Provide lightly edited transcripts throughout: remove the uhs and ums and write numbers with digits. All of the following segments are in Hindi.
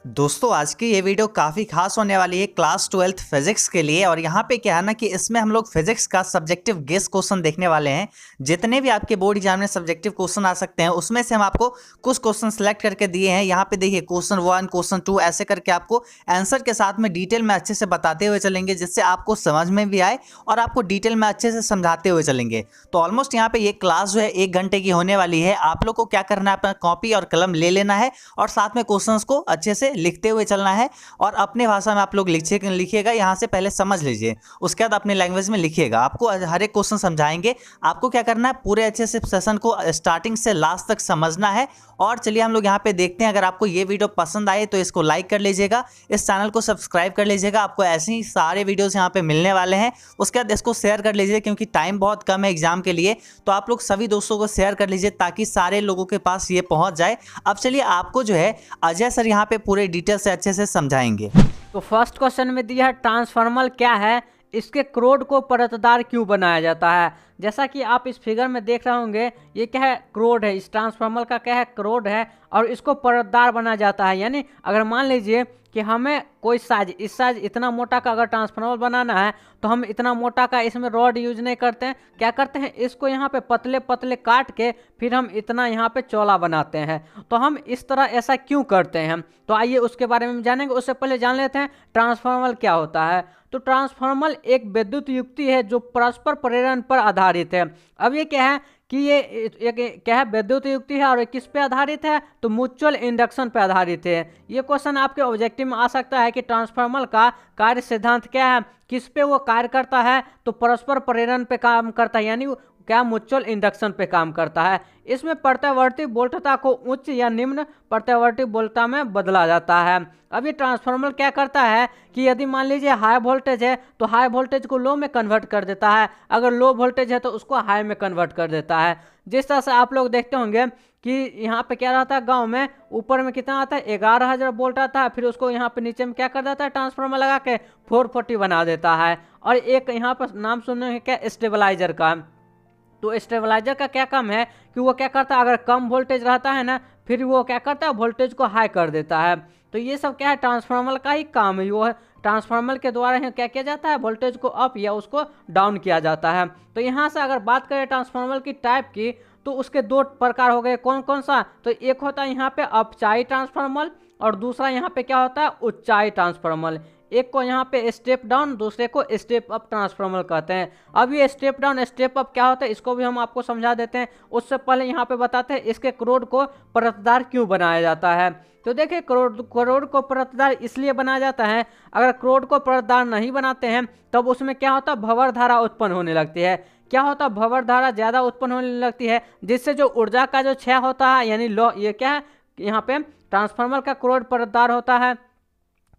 दोस्तों आज की ये वीडियो काफ़ी खास होने वाली है क्लास 12th फिजिक्स के लिए। और यहाँ पे क्या है ना कि इसमें हम लोग फिजिक्स का सब्जेक्टिव गेस क्वेश्चन देखने वाले हैं। जितने भी आपके बोर्ड एग्जाम में सब्जेक्टिव क्वेश्चन आ सकते हैं उसमें से हम आपको कुछ क्वेश्चन सेलेक्ट करके दिए हैं। यहाँ पे देखिए क्वेश्चन 1 क्वेश्चन 2 ऐसे करके आपको आंसर के साथ में डिटेल में अच्छे से बताते हुए चलेंगे, जिससे आपको समझ में भी आए और आपको डिटेल में अच्छे से समझाते हुए चलेंगे। तो ऑलमोस्ट यहाँ पे ये क्लास जो है 1 घंटे की होने वाली है। आप लोग को क्या करना है, अपना कॉपी और कलम ले लेना है और साथ में क्वेश्चंस को अच्छे से लिखते हुए चलना है। और अपने भाषा में आप लोग लिखिएगा, यहाँ से पहले समझ लीजिए, उसके बाद अपने लैंग्वेज में लिखिएगा। आपको हर एक क्वेश्चन समझाएंगे। आपको क्या करना है, पूरे अच्छे से सेशन को स्टार्टिंग से लास्ट तक समझना है। और चलिए हम लोग यहाँ पे देखते हैं। अगर आपको ये वीडियो पसंद आए तो इसको लाइक कर लीजिएगा, इस चैनल को सब्सक्राइब कर लीजिएगा। आपको ऐसे ही सारे वीडियोस यहाँ पे मिलने वाले हैं। उसके बाद इसको शेयर कर लीजिए, क्योंकि टाइम बहुत कम है एग्जाम के लिए। तो आप लोग सभी दोस्तों को शेयर कर लीजिए ताकि सारे लोगों के पास ये पहुंच जाए। अब चलिए आपको जो है अजय सर यहाँ पे पूरे डिटेल से अच्छे से समझाएंगे। तो फर्स्ट क्वेश्चन में दिया है ट्रांसफार्मर क्या है, इसके क्रोड को परतदार क्यों बनाया जाता है। जैसा कि आप इस फिगर में देख रहे होंगे, ये क्या है, क्रोड है। इस ट्रांसफार्मर का क्या है, क्रोड है, और इसको परतदार बनाया जाता है। यानी अगर मान लीजिए कि हमें कोई साइज, इस साइज इतना मोटा का अगर ट्रांसफार्मर बनाना है तो हम इतना मोटा का इसमें रॉड यूज नहीं करते हैं। क्या करते हैं, इसको यहाँ पे पतले पतले काट के फिर हम इतना यहाँ पे चौड़ा बनाते हैं। तो हम इस तरह ऐसा क्यों करते हैं, तो आइए उसके बारे में जानेंगे। उससे पहले जान लेते हैं ट्रांसफार्मर क्या होता है। तो ट्रांसफार्मर एक विद्युत युक्ति है जो परस्पर प्रेरण पर आधारित है। अब ये क्या है कि ये एक क्या है, विद्युत युक्ति है और ये किस पे आधारित है, तो म्यूचुअल इंडक्शन पे आधारित है। ये क्वेश्चन आपके ऑब्जेक्टिव में आ सकता है कि ट्रांसफार्मर का कार्य सिद्धांत क्या है, किस पे वो कार्य करता है, तो परस्पर प्रेरण पे काम करता है, यानी क्या म्यूचुअल इंडक्शन पे काम करता है। इसमें प्रत्यावर्ती वोल्टता को उच्च या निम्न प्रत्यावर्ती वोल्टता में बदला जाता है। अब ये ट्रांसफार्मर क्या करता है कि यदि मान लीजिए हाई वोल्टेज है तो हाई वोल्टेज को लो में कन्वर्ट कर देता है, अगर लो वोल्टेज है तो उसको हाई में कन्वर्ट कर देता है। जिस तरह से आप लोग देखते होंगे कि यहाँ पे क्या रहता है, गांव में ऊपर में कितना आता है, 11,000 वोल्ट आता है, फिर उसको यहाँ पे नीचे में क्या कर देता है, ट्रांसफार्मर लगा के 440 बना देता है। और एक यहाँ पर नाम सुनने क्या, स्टेबलाइजर का। तो स्टेबलाइजर का क्या काम है कि वो क्या करता है, अगर कम वोल्टेज रहता है ना, फिर वो क्या करता है, वोल्टेज को हाई कर देता है। तो ये सब क्या है, ट्रांसफार्मर का ही काम है। वो ट्रांसफार्मर के द्वारा ही क्या किया जाता है, वोल्टेज को अप या उसको डाउन किया जाता है। तो यहाँ से अगर बात करें ट्रांसफार्मर की टाइप की, तो उसके दो प्रकार हो गए। कौन कौन सा, तो एक होता है यहाँ पे अपचाई ट्रांसफार्मर और दूसरा यहाँ पे क्या होता है, उच्चाई ट्रांसफार्मर। एक को यहाँ पे स्टेप डाउन, दूसरे को स्टेप अप ट्रांसफार्मर कहते हैं। अब ये स्टेप डाउन स्टेप अप क्या होता है, इसको भी हम आपको समझा देते हैं। उससे पहले यहाँ पे बताते हैं इसके क्रोड को परतदार क्यों बनाया जाता है। तो देखिए क्रोड को परतदार इसलिए बनाया जाता है, अगर क्रोड को परतदार नहीं बनाते हैं तब उसमें क्या होता है, भंवर धारा उत्पन्न होने लगती है। क्या होता है, भंवर धारा ज़्यादा उत्पन्न होने लगती है, जिससे जो ऊर्जा का जो क्षय होता है, यानी लो, ये क्या है, यहाँ पे ट्रांसफार्मर का क्रोड परतदार होता है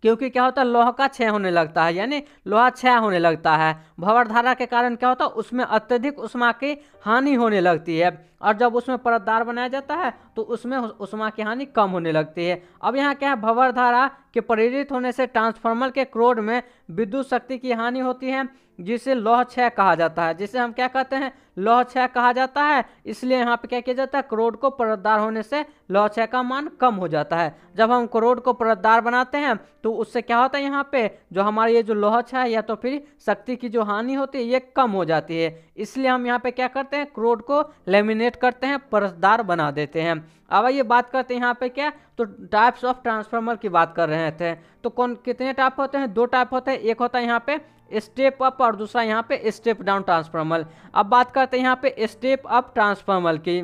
क्योंकि क्या होता है, लोहा का क्षय होने लगता है, यानी लोहा क्षय होने लगता है। भंवर धारा के कारण क्या होता है, उसमें अत्यधिक ऊष्मा की हानि होने लगती है। और जब उसमें परतदार बनाया जाता है तो उसमें ऊष्मा की हानि कम होने लगती है। अब यहाँ क्या है, भंवर धारा के प्रेरित होने से ट्रांसफार्मर के क्रोड में विद्युत शक्ति की हानि होती है, जिसे लौह क्षय कहा जाता है। जिसे हम क्या कहते हैं, लौह क्षय कहा जाता है। इसलिए यहाँ पे क्या किया जाता है, क्रोड को परतदार होने से लौह क्षय का मान कम हो जाता है। जब हम क्रोड को परतदार बनाते हैं तो उससे क्या होता है, यहाँ पे जो हमारी ये जो लौह क्षय या तो फिर शक्ति की जो हानि होती है ये कम हो जाती है। इसलिए हम यहाँ पे क्या करते हैं, क्रोड को लेमिनेट करते हैं, परतदार बना देते हैं। अब ये बात करते हैं यहाँ पे क्या, तो टाइप्स ऑफ ट्रांसफार्मर की बात कर रहे थे। तो कौन कितने टाइप होते हैं, 2 टाइप होते हैं। एक होता है यहाँ पे स्टेप अप और दूसरा यहाँ पे स्टेप डाउन ट्रांसफार्मर। अब बात करते हैं यहाँ पे स्टेप अप ट्रांसफार्मर की।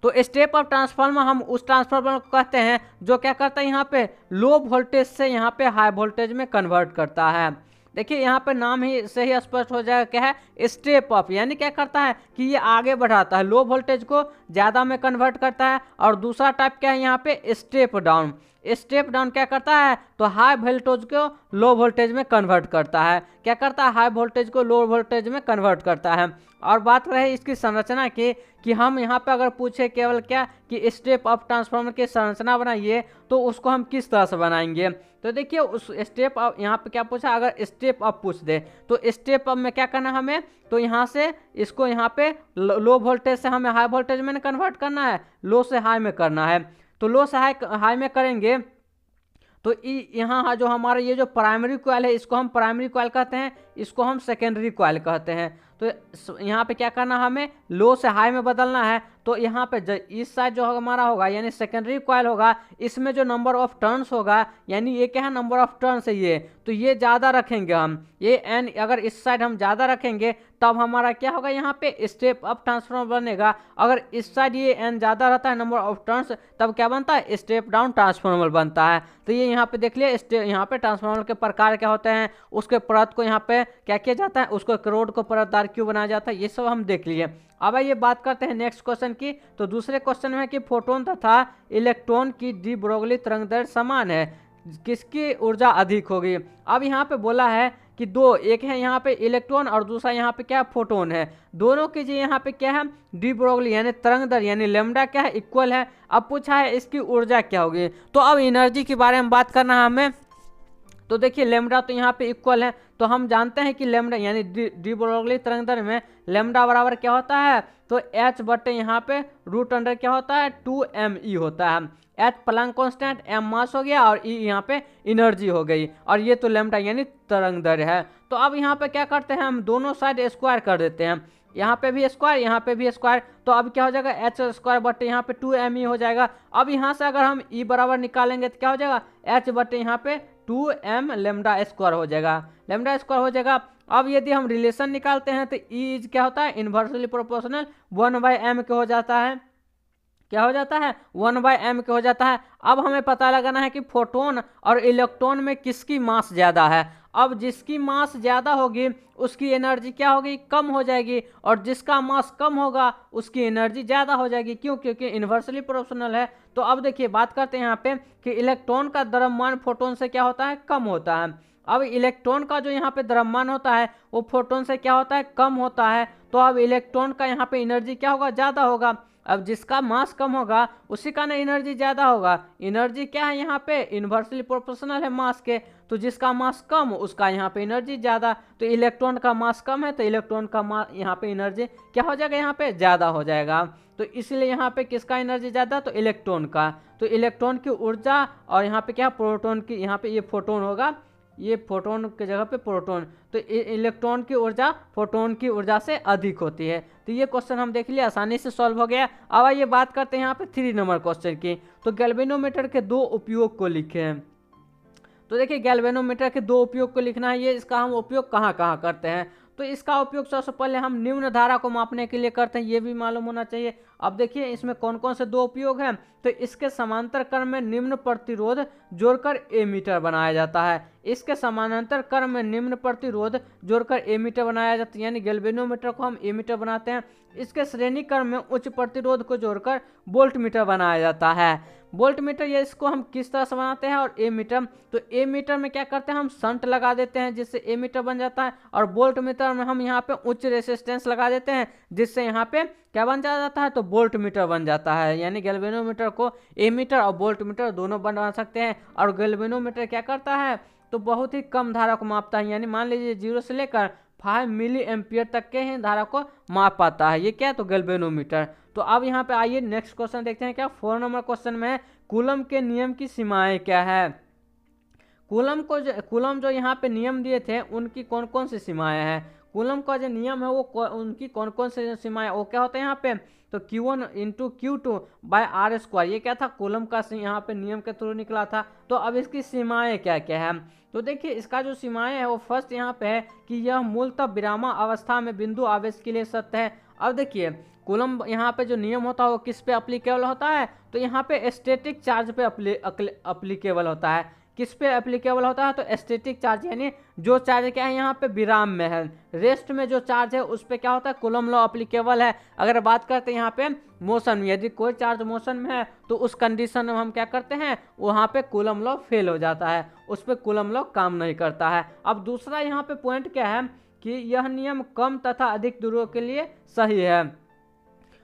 तो स्टेप अप ट्रांसफार्मर हम उस ट्रांसफार्मर को कहते हैं जो क्या करता है, यहाँ पे लो वोल्टेज से यहाँ पे हाई वोल्टेज में कन्वर्ट करता है। देखिए यहाँ पे नाम ही से ही स्पष्ट हो जाएगा क्या है, स्टेप अप, यानी क्या करता है कि ये आगे बढ़ाता है, लो वोल्टेज को ज़्यादा में कन्वर्ट करता है। और दूसरा टाइप क्या है यहाँ पे, स्टेप डाउन। स्टेप डाउन क्या करता है, तो हाई वोल्टेज को लो वोल्टेज में कन्वर्ट करता है। क्या करता है, हाई वोल्टेज को लो वोल्टेज में कन्वर्ट करता है। और बात रहे इसकी संरचना की, कि हम यहाँ पे अगर पूछे केवल क्या कि स्टेप अप ट्रांसफार्मर की संरचना बनाइए, तो उसको हम किस तरह से बनाएंगे। तो देखिए उस स्टेप अप यहाँ पे क्या पूछा, अगर स्टेप अप पूछ दे तो स्टेप अप में क्या करना है हमें, तो यहाँ से इसको यहाँ पे लो वोल्टेज से हमें हाई वोल्टेज में कन्वर्ट करना है, लो से हाई में करना है। तो लो से हाई में करेंगे तो यहाँ जो हमारा ये जो प्राइमरी कॉइल है इसको हम प्राइमरी कॉइल कहते हैं, इसको हम सेकेंडरी कॉइल कहते हैं। तो यहाँ पे क्या करना, हमें लो से हाई में बदलना है। तो यहाँ पे इस साइड जो हमारा होगा यानी सेकेंडरी कॉइल होगा, इसमें जो नंबर ऑफ टर्न्स होगा यानी ये क्या है, नंबर ऑफ टर्न्स है ये, तो ये ज़्यादा रखेंगे हम, ये एन अगर इस साइड हम ज़्यादा रखेंगे तब हमारा क्या होगा, यहाँ पे स्टेप अप ट्रांसफॉर्मर बनेगा। अगर इस साइड ये एन ज़्यादा रहता है नंबर ऑफ टर्न्स, तब क्या बनता है, स्टेप डाउन ट्रांसफॉर्मर बनता है। तो ये यहाँ पे देख लिया, यहाँ पे ट्रांसफॉर्मर के प्रकार क्या होते हैं, उसके परत को यहाँ पे क्या किया जाता है, उसको करोड़ को परतदार क्यों बनाया जाता है, ये सब हम देख लिए। अब ये बात करते हैं नेक्स्ट क्वेश्चन की। तो दूसरे क्वेश्चन में है कि फोटोन तथा इलेक्ट्रॉन की डी ब्रोगली तरंगदैर्घ्य समान है, किसकी ऊर्जा अधिक होगी। अब यहाँ पे बोला है कि दो, एक है यहाँ पे इलेक्ट्रॉन और दूसरा यहाँ पे क्या है, फोटोन है। दोनों की जो यहाँ पे क्या है, डी ब्रोगली यानी तरंगदैर्घ्य यानी लैम्डा क्या है, इक्वल है। अब पूछा है इसकी ऊर्जा क्या होगी। तो अब एनर्जी के बारे में बात करना है हमें। तो देखिए लैम्डा तो यहाँ पे इक्वल है, तो हम जानते हैं कि लैम्डा यानी डी ब्रोगली तरंगदैर्घ्य में लैम्डा बराबर क्या होता है, तो एच बटे यहाँ पे रूट अंडर क्या होता है, 2me होता है। एच प्लैंक कांस्टेंट, एम मास हो गया और ई यहाँ पे एनर्जी हो गई, और ये तो लैम्डा यानी तरंगदैर्घ्य है। तो अब यहाँ पे क्या करते हैं, हम दोनों साइड स्क्वायर कर देते हैं, यहाँ पे भी स्क्वायर यहाँ पे भी स्क्वायर। तो अब क्या हो जाएगा, एच स्क्वायर बटे यहाँ पे 2me हो जाएगा। अब यहाँ से अगर हम ई बराबर निकालेंगे तो क्या हो जाएगा, एच बटे यहाँ पे 2m लैम्डा स्क्वायर हो जाएगा, लैम्डा स्क्वायर हो जाएगा। अब यदि हम रिलेशन निकालते हैं तो ई इज क्या होता है, इन्वर्सली प्रोपोर्शनल 1/m के हो जाता है, क्या हो जाता है, 1/m के हो जाता है। अब हमें पता लगाना है कि फोटोन और इलेक्ट्रॉन में किसकी मास ज़्यादा है। अब जिसकी मास ज़्यादा होगी उसकी एनर्जी क्या होगी, कम हो जाएगी, और जिसका मास कम होगा उसकी एनर्जी ज़्यादा हो जाएगी। क्यों, क्योंकि इन्वर्सली प्रोपोर्शनल है। तो अब देखिए बात करते हैं यहाँ पे कि इलेक्ट्रॉन का द्रव्यमान फोटोन से क्या होता है, कम होता है। अब इलेक्ट्रॉन का जो यहाँ पे द्रव्यमान होता है वो फोटोन से क्या होता है, कम होता है। तो अब इलेक्ट्रॉन का यहाँ पे एनर्जी क्या होगा, ज़्यादा होगा। अब जिसका मास कम होगा उसी का ना एनर्जी ज़्यादा होगा। एनर्जी क्या है यहाँ पे, इन्वर्सली प्रोपोर्शनल है मास के, तो जिसका मास कम उसका यहाँ पे एनर्जी ज़्यादा। तो इलेक्ट्रॉन का मास कम है तो इलेक्ट्रॉन का मास यहाँ पे एनर्जी क्या हो जाएगा, यहाँ पे ज़्यादा हो जाएगा। तो इसलिए यहाँ पे किसका एनर्जी ज़्यादा, तो इलेक्ट्रॉन का। तो इलेक्ट्रॉन की ऊर्जा और यहाँ पे क्या, प्रोटॉन की, यहाँ पे ये फोटोन होगा, ये फोटोन के जगह पे प्रोटॉन। तो इलेक्ट्रॉन की ऊर्जा फोटोन की ऊर्जा से अधिक होती है। तो ये क्वेश्चन हम देख लिए, आसानी से सॉल्व हो गया। अब आइए बात करते हैं यहाँ पे 3 नंबर क्वेश्चन की। तो गैल्वेनोमीटर के 2 उपयोग को लिखें। तो देखिए गैल्वेनोमीटर के 2 उपयोग को लिखना है, ये इसका हम उपयोग कहाँ कहाँ करते हैं। तो इसका उपयोग सबसे पहले हम निम्न धारा को मापने के लिए करते हैं, ये भी मालूम होना चाहिए। अब देखिए इसमें कौन कौन से 2 उपयोग हैं। तो इसके समांतर क्रम में निम्न प्रतिरोध जोड़कर एमीटर बनाया जाता है, इसके समानांतर क्रम में निम्न प्रतिरोध जोड़कर एमीटर बनाया जाता है, यानी गैल्वेनोमीटर को हम एमीटर बनाते हैं। इसके श्रेणी क्रम में उच्च प्रतिरोध को जोड़कर वोल्टमीटर बनाया जाता है। वोल्टमीटर ये इसको हम किस तरह से बनाते हैं, और एमीटर, तो एमीटर में क्या करते हैं, हम शंट लगा देते हैं जिससे एमीटर बन जाता है, और वोल्टमीटर में हम यहाँ पे उच्च रेसिस्टेंस लगा देते हैं जिससे यहाँ पे क्या बन जाता है, तो वोल्टमीटर बन जाता है। यानी गैल्वेनोमीटर को एमीटर और वोल्टमीटर दोनों बना सकते हैं। और गैल्वेनोमीटर क्या करता है, तो बहुत ही कम धारा को मापता है, यानी मान लीजिए 0 से लेकर 5 मिली एम्पियर तक के ही धारा को माप पाता है। ये क्या है, तो गैल्वेनोमीटर। तो अब यहाँ पे आइए नेक्स्ट क्वेश्चन देखते हैं। क्या 4 नंबर क्वेश्चन में कूलम के नियम की सीमाएं क्या है। कूलम जो यहाँ पे नियम दिए थे उनकी कौन कौन सी सीमाएं हैं। कूलम का जो नियम है वो उनकी कौन कौन सी सीमाएं, वो क्या होता है यहाँ पे, तो Q1 into Q2 bye are square. ये क्या था, कूलम का यहाँ पे नियम के थ्रू निकला था। तो अब इसकी सीमाएं क्या क्या है। तो देखिए इसका जो सीमाएं है वो फर्स्ट यहाँ पे है कि यह मूलतः विरामा अवस्था में बिंदु आवेश के लिए सत्य है। अब देखिए कूलम यहाँ पे जो नियम होता है वो किस पे अप्लीकेबल होता है, तो यहाँ पे स्टैटिक चार्ज पे अप्लीकेबल होता है। किस पे एप्लीकेबल होता है, तो स्टैटिक चार्ज, यानी जो चार्ज क्या है यहाँ पे विराम में है, रेस्ट में जो चार्ज है उस पे क्या होता है, कूलम लॉ अप्लीकेबल है। अगर बात करते हैं यहाँ पे मोशन में, यदि कोई चार्ज मोशन में है तो उस कंडीशन में हम क्या करते हैं, वहाँ पे कूलम लॉ फेल हो जाता है, उस पर कूलम लॉ काम नहीं करता है। अब दूसरा यहाँ पे पॉइंट क्या है कि यह नियम कम तथा अधिक दूरों के लिए सही है।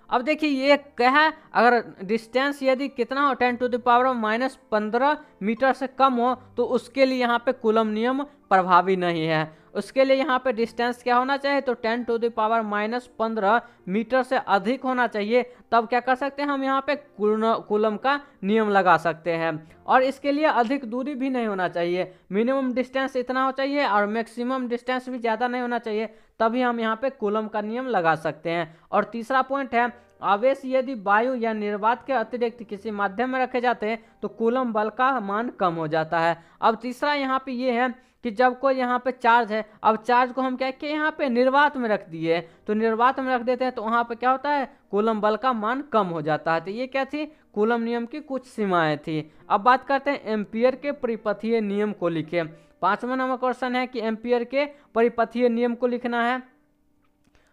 अब देखिए ये क्या है, अगर डिस्टेंस यदि कितना हो 10⁻⁻⁻15 मीटर से कम हो तो उसके लिए यहाँ पे कूलम नियम प्रभावी नहीं है। उसके लिए यहाँ पे डिस्टेंस क्या होना चाहिए, तो 10⁻⁻15 मीटर से अधिक होना चाहिए, तब क्या कर सकते हैं हम यहाँ पे कूलम का नियम लगा सकते हैं। और इसके लिए अधिक दूरी भी नहीं होना चाहिए, मिनिमम डिस्टेंस इतना हो चाहिए और मैक्सिमम डिस्टेंस भी ज़्यादा नहीं होना चाहिए, तभी हम यहाँ पे कूलम का नियम लगा सकते हैं। और तीसरा पॉइंट है, आवेश यदि वायु या निर्वात के अतिरिक्त किसी माध्यम में रखे जाते हैं तो कूलम बल का मान कम हो जाता है। अब तीसरा यहाँ पे ये है कि जब कोई यहाँ पे चार्ज है, अब चार्ज को हम क्या कि यहाँ पे निर्वात में रख दिए, तो निर्वात में रख देते हैं तो वहाँ पे क्या होता है, कूलम बल का मान कम हो जाता है। तो ये क्या थी, कूलम नियम की कुछ सीमाएं थी। अब बात करते हैं एम्पियर के परिपथीय नियम को लिखे। 5वां नंबर क्वेश्चन है कि एम्पियर के परिपथीय नियम को लिखना है।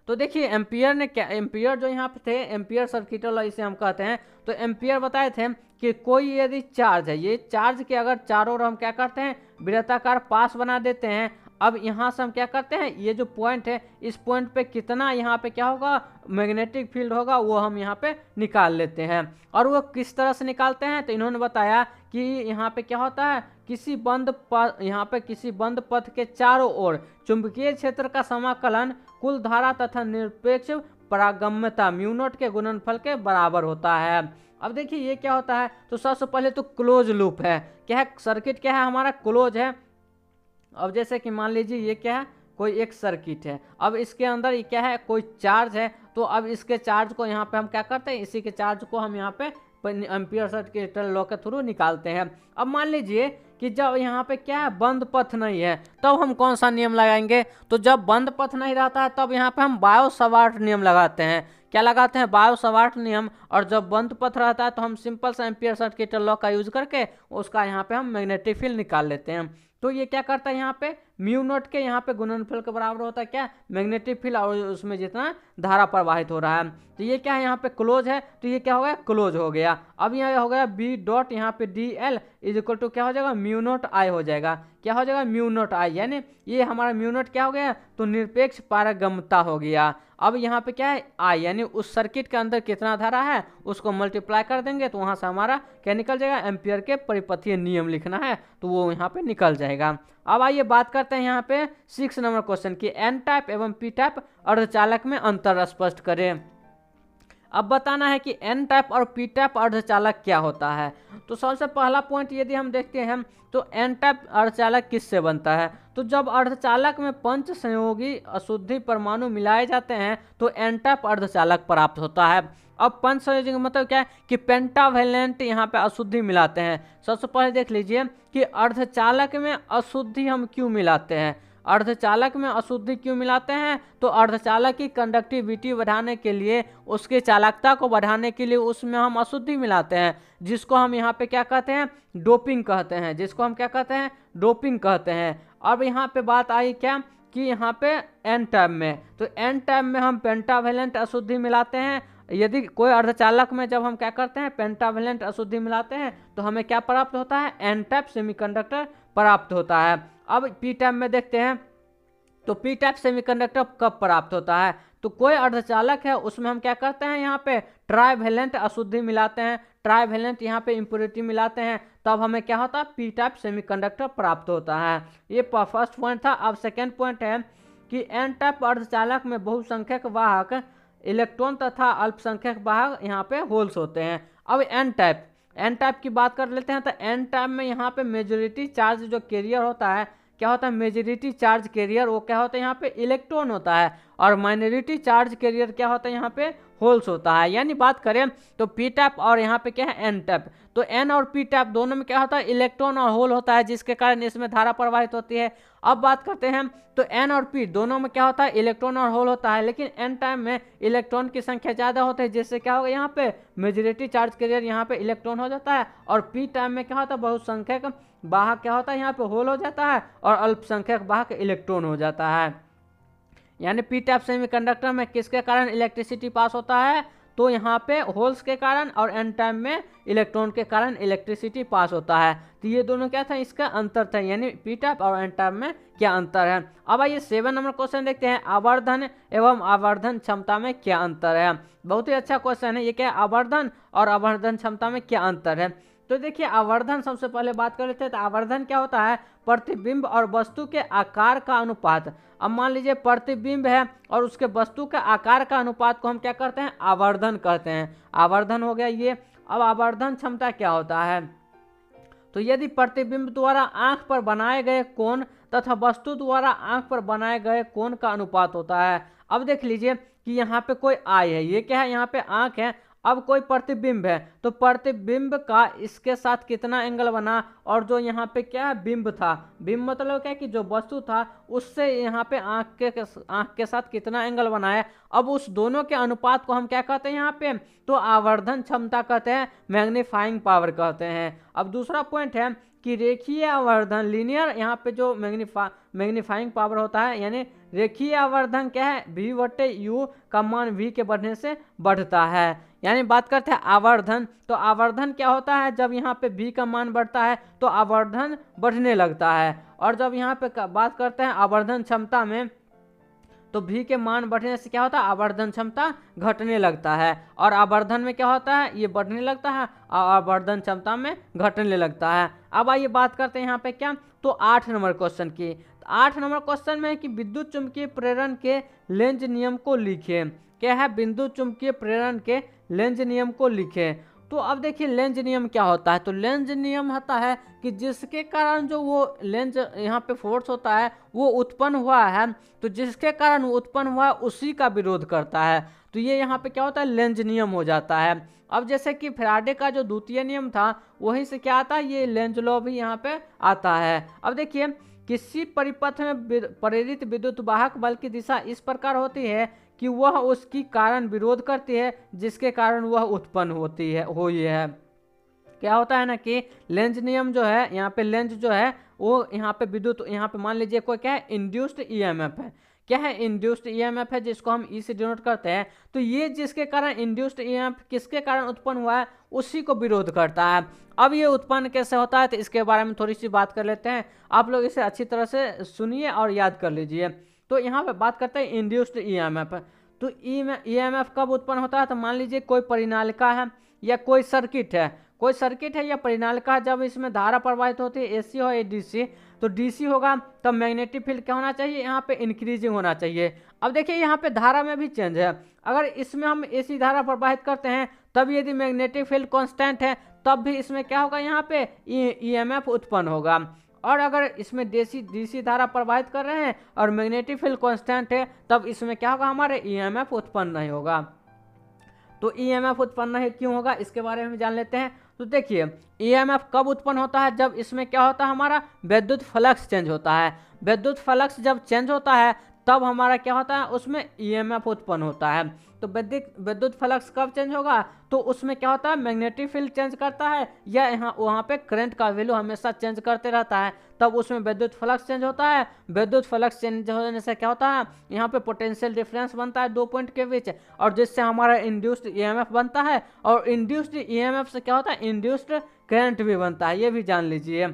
तो देखिए एम्पियर ने क्या, एम्पियर जो यहाँ पे थे, एम्पियर सर्किट लॉ इसे हम कहते हैं। तो एम्पियर बताए थे कि कोई यदि चार्ज है, ये चार्ज के अगर चारों ओर हम क्या करते हैं, वृत्ताकार पास बना देते हैं। अब यहाँ से हम क्या करते हैं, ये जो पॉइंट है इस पॉइंट पे कितना यहाँ पे क्या होगा, मैग्नेटिक फील्ड होगा, वो हम यहाँ पे निकाल लेते हैं। और वो किस तरह से निकालते हैं, तो इन्होंने बताया कि यहाँ पे क्या होता है, किसी बंद पथ, यहाँ पे किसी बंद पथ के चारों ओर चुंबकीय क्षेत्र का समाकलन कुल धारा तथा निरपेक्ष परागम्यता म्यू नॉट के गुणनफल के बराबर होता है। अब देखिए ये क्या होता है, तो सबसे पहले तो क्लोज लूप है, क्या है, सर्किट क्या है हमारा, क्लोज है। अब जैसे कि मान लीजिए ये क्या है, कोई एक सर्किट है, अब इसके अंदर ये क्या है, कोई चार्ज है, तो अब इसके चार्ज को यहाँ पे हम क्या करते हैं, इसी के चार्ज को हम यहाँ पे एम्पियर सर्किट लॉ के थ्रू निकालते हैं। अब मान लीजिए कि जब यहाँ पे क्या है, बंद पथ नहीं है, तब हम कौन सा नियम लगाएंगे, तो जब बंद पथ नहीं रहता है तब यहाँ पे हम बायो सवार्ट नियम लगाते हैं। क्या लगाते हैं, बायो सवार्ट नियम। और जब बंद पथ रहता है तो हम सिंपल सा एम्पियर सर्किट लॉ का यूज करके उसका यहाँ पे हम मैग्नेटिक फील्ड निकाल लेते हैं। तो ये क्या करता है, यहाँ पे म्यू नॉट के यहाँ पे गुणनफल के बराबर होता है क्या, मैग्नेटिक फील्ड, और उसमें जितना धारा प्रवाहित हो रहा है। तो ये क्या है, यहाँ पे क्लोज है, तो ये क्या हो गया, क्लोज हो गया। अब यहाँ हो गया बी डॉट यहाँ पे D L is equal to क्या हो जाएगा, म्यू नॉट आई हो जाएगा। क्या हो जाएगा, म्यू नॉट आई, यानी ये हमारा म्यू नॉट क्या हो गया, तो निरपेक्ष पारगम्यता हो गया। अब यहाँ पे क्या है, आई, यानी उस सर्किट के अंदर कितना धारा है उसको मल्टीप्लाई कर देंगे तो वहाँ से हमारा क्या निकल जाएगा, एम्पियर के परिपथीय नियम लिखना है तो वो यहाँ पे निकल जाएगा। अब आइए बात करते हैं यहाँ पे 6 नंबर क्वेश्चन की, एन टाइप एवं पी टाइप अर्धचालक में अंतर स्पष्ट करें। अब बताना है कि एन टाइप और पी टाइप अर्धचालक क्या होता है। तो सबसे पहला पॉइंट यदि हम देखते हैं तो एन टाइप अर्धचालक किससे बनता है, तो जब अर्धचालक में पंच संयोगी अशुद्धि परमाणु मिलाए जाते हैं तो एन टाइप अर्धचालक प्राप्त होता है। अब पंच संयोजी का मतलब क्या है कि पेंटावेलेंट यहाँ पे अशुद्धि मिलाते हैं। सबसे पहले देख लीजिए कि अर्धचालक में अशुद्धि हम क्यों मिलाते हैं, अर्धचालक में अशुद्धि क्यों मिलाते हैं, तो अर्धचालक की कंडक्टिविटी बढ़ाने के लिए, उसकी चालकता को बढ़ाने के लिए उसमें हम अशुद्धि मिलाते हैं, जिसको हम यहाँ पे क्या कहते हैं, डोपिंग कहते हैं, जिसको हम क्या कहते हैं, डोपिंग कहते हैं। अब यहाँ पे बात आई क्या कि यहाँ पे एन टाइप में, तो एन टाइप में हम पेंटावेलेंट अशुद्धि मिलाते हैं। यदि कोई अर्धचालक में जब हम क्या करते हैं, पेंटावेलेंट अशुद्धि मिलाते हैं तो हमें क्या प्राप्त होता है, एन टाइप सेमीकंडक्टर प्राप्त होता है। अब पी टाइप में देखते हैं तो पी टाइप सेमीकंडक्टर कब प्राप्त होता है, तो कोई अर्धचालक है उसमें हम क्या करते हैं, यहाँ पे ट्राइवेलेंट अशुद्धि मिलाते हैं, ट्राइवेलेंट यहाँ पे इम्प्योरिटी मिलाते हैं, तब हमें क्या होता है, पी टाइप सेमीकंडक्टर प्राप्त होता है। ये फर्स्ट पॉइंट था। अब सेकेंड पॉइंट है कि एन टाइप अर्धचालक में बहुसंख्यक वाहक इलेक्ट्रॉन तथा अल्पसंख्यक वाहक यहाँ पे होल्स होते हैं। अब एन टाइप की बात कर लेते हैं। तो एन टाइप में यहाँ पे मेजोरिटी चार्ज जो कैरियर होता है, क्या होता है, मेजोरिटी चार्ज कैरियर, वो क्या होता है, यहाँ पे इलेक्ट्रॉन होता है, और माइनॉरिटी चार्ज कैरियर क्या होता है, यहाँ पे होल्स होता है। यानी बात करें तो पी टाइप और यहाँ पे क्या है, एन टाइप, तो एन और पी टाइप दोनों में क्या होता है, इलेक्ट्रॉन और होल होता है, जिसके कारण इसमें धारा प्रवाहित होती है। अब बात करते हैं तो एन और पी दोनों में क्या होता है, इलेक्ट्रॉन और होल होता है, लेकिन एन टाइप में इलेक्ट्रॉन की संख्या ज़्यादा होती है, जिससे क्या होगा, यहाँ पे मेजोरिटी चार्ज कैरियर यहाँ पे इलेक्ट्रॉन हो जाता है, और पी टाइप में क्या होता है, बहुसंख्यक वाहक क्या होता है, यहाँ पे होल हो जाता है, और अल्पसंख्यक वाहक इलेक्ट्रॉन हो जाता है। यानी पी टाइप सेमीकंडक्टर में किसके कारण इलेक्ट्रिसिटी पास होता है, तो यहाँ पे होल्स के कारण, और एन टाइप में इलेक्ट्रॉन के कारण इलेक्ट्रिसिटी पास होता है। तो ये दोनों क्या था, इसका अंतर था, यानी पी टाइप और एन टाइप में क्या अंतर है। अब आइए 7 नंबर क्वेश्चन देखते हैं, आवर्धन एवं आवर्धन क्षमता में क्या अंतर है। बहुत ही अच्छा क्वेश्चन है ये, क्या आवर्धन और आवर्धन क्षमता में क्या अंतर है। तो देखिए आवर्धन सबसे पहले बात कर लेते हैं। तो आवर्धन क्या होता है? प्रतिबिंब और वस्तु के आकार का अनुपात। अब मान लीजिए प्रतिबिंब है और उसके वस्तु के आकार का अनुपात को हम क्या करते हैं? आवर्धन कहते हैं। आवर्धन हो गया ये। अब आवर्धन क्षमता क्या होता है? तो यदि प्रतिबिंब द्वारा आंख पर बनाए गए कोण तथा वस्तु द्वारा आंख पर बनाए गए कोण का अनुपात होता है। अब देख लीजिए कि यहाँ पे कोई आई है, ये क्या है? यहाँ पे आंख है। अब कोई प्रतिबिंब है, तो प्रतिबिंब का इसके साथ कितना एंगल बना, और जो यहाँ पे क्या है? बिंब था। बिंब मतलब क्या है कि जो वस्तु था उससे यहाँ पे आंख के साथ कितना एंगल बना है। अब उस दोनों के अनुपात को हम क्या कहते हैं यहाँ पे? तो आवर्धन क्षमता कहते हैं, मैग्नीफाइंग पावर कहते हैं। अब दूसरा पॉइंट है कि रेखीय आवर्धन, लीनियर, यहाँ पे जो मैग्नीफाइंग पावर होता है, यानी रेखीय आवर्धन क्या है? V/U का मान V के बढ़ने से बढ़ता है। यानी बात करते हैं आवर्धन, तो आवर्धन क्या होता है? जब यहाँ पे V का मान बढ़ता है तो आवर्धन बढ़ने लगता है। और जब यहाँ पे बात करते हैं आवर्धन क्षमता में, तो V के मान बढ़ने से क्या होता है? आवर्धन क्षमता घटने लगता है। और आवर्धन में क्या होता है? ये बढ़ने लगता है और आवर्धन क्षमता में घटने लगता है। अब आइए बात करते हैं यहाँ पे क्या? तो 8 नंबर क्वेश्चन की। 8 नंबर क्वेश्चन में है कि विद्युत चुम्बकीय प्रेरण के लेंज नियम को लिखे। क्या है? विद्युत चुम्बकीय प्रेरण के लेंज नियम को लिखे। तो अब देखिए लेंज नियम क्या होता है? तो लेंज नियम होता है कि जिसके कारण जो वो लेंज यहाँ पे फोर्स होता है वो उत्पन्न हुआ है, तो जिसके कारण वो उत्पन्न हुआ है उसी का विरोध करता है। तो ये यहाँ पे क्या होता है? लेंज नियम हो जाता है। अब जैसे कि फैराडे का जो द्वितीय नियम था वहीं से क्या आता है? ये लेंज लॉ भी यहाँ पे आता है। अब देखिए किसी परिपथ में प्रेरित विद्युत वाहक बल की दिशा इस प्रकार होती है कि वह उसकी कारण विरोध करती है जिसके कारण वह उत्पन्न होती है हुई है। क्या होता है ना कि लेंज नियम जो है, यहाँ पे लेंज जो है वो यहाँ पे विद्युत, यहाँ पे मान लीजिए कोई क्या है? इंड्यूस्ड ईएमएफ है। क्या है? इंड्यूस्ड ईएमएफ है, जिसको हम ई से डिनोट करते हैं। तो ये जिसके कारण इंड्यूस्ड ईएमएफ किसके कारण उत्पन्न हुआ है उसी को विरोध करता है। अब ये उत्पन्न कैसे होता है तो इसके बारे में थोड़ी सी बात कर लेते हैं। आप लोग इसे अच्छी तरह से सुनिए और याद कर लीजिए। तो यहाँ पे बात करते हैं इंड्यूस्ड ईएमएफ। तो ईएमएफ कब उत्पन्न होता है? तो मान लीजिए कोई परिनालिका है या कोई सर्किट है या परिनालिका है। जब इसमें धारा प्रवाहित होती है, एसी हो या डीसी, तो डीसी होगा तब मैग्नेटिक फील्ड क्या होना चाहिए? यहाँ पे इंक्रीजिंग होना चाहिए। अब देखिए यहाँ पे धारा में भी चेंज है। अगर इसमें हम एसी धारा प्रवाहित करते हैं तब यदि मैग्नेटिक फील्ड कांस्टेंट है तब भी इसमें क्या होगा? यहाँ पे ईएमएफ उत्पन्न होगा। और अगर इसमें डीसी धारा प्रवाहित कर रहे हैं और मैग्नेटिक फील्ड कांस्टेंट है तब इसमें क्या होगा? हमारे ईएमएफ उत्पन्न नहीं होगा। तो ईएमएफ उत्पन्न नहीं क्यों होगा इसके बारे में जान लेते हैं। तो देखिए ईएमएफ कब उत्पन्न होता है? जब इसमें क्या होता है? हमारा विद्युत फ्लक्स चेंज होता है। विद्युत फ्लक्स जब चेंज होता है तब हमारा क्या होता है? उसमें ईएमएफ उत्पन्न होता है। तो विद्युत फ्लक्स कब चेंज होगा? तो उसमें क्या होता है? मैग्नेटिक फील्ड चेंज करता है या यहाँ वहाँ पे करंट का वैल्यू हमेशा चेंज करते रहता है, तब उसमें विद्युत फ्लक्स चेंज होता है। विद्युत फ्लक्स चेंज होने से क्या होता है? यहाँ पे पोटेंशियल डिफरेंस बनता है दो पॉइंट के बीच, और जिससे हमारा इंड्यूस्ड ईएमएफ बनता है। और इंड्यूस्ड ईएमएफ से क्या होता है? इंड्यूस्ड करंट भी बनता है, ये भी जान लीजिए।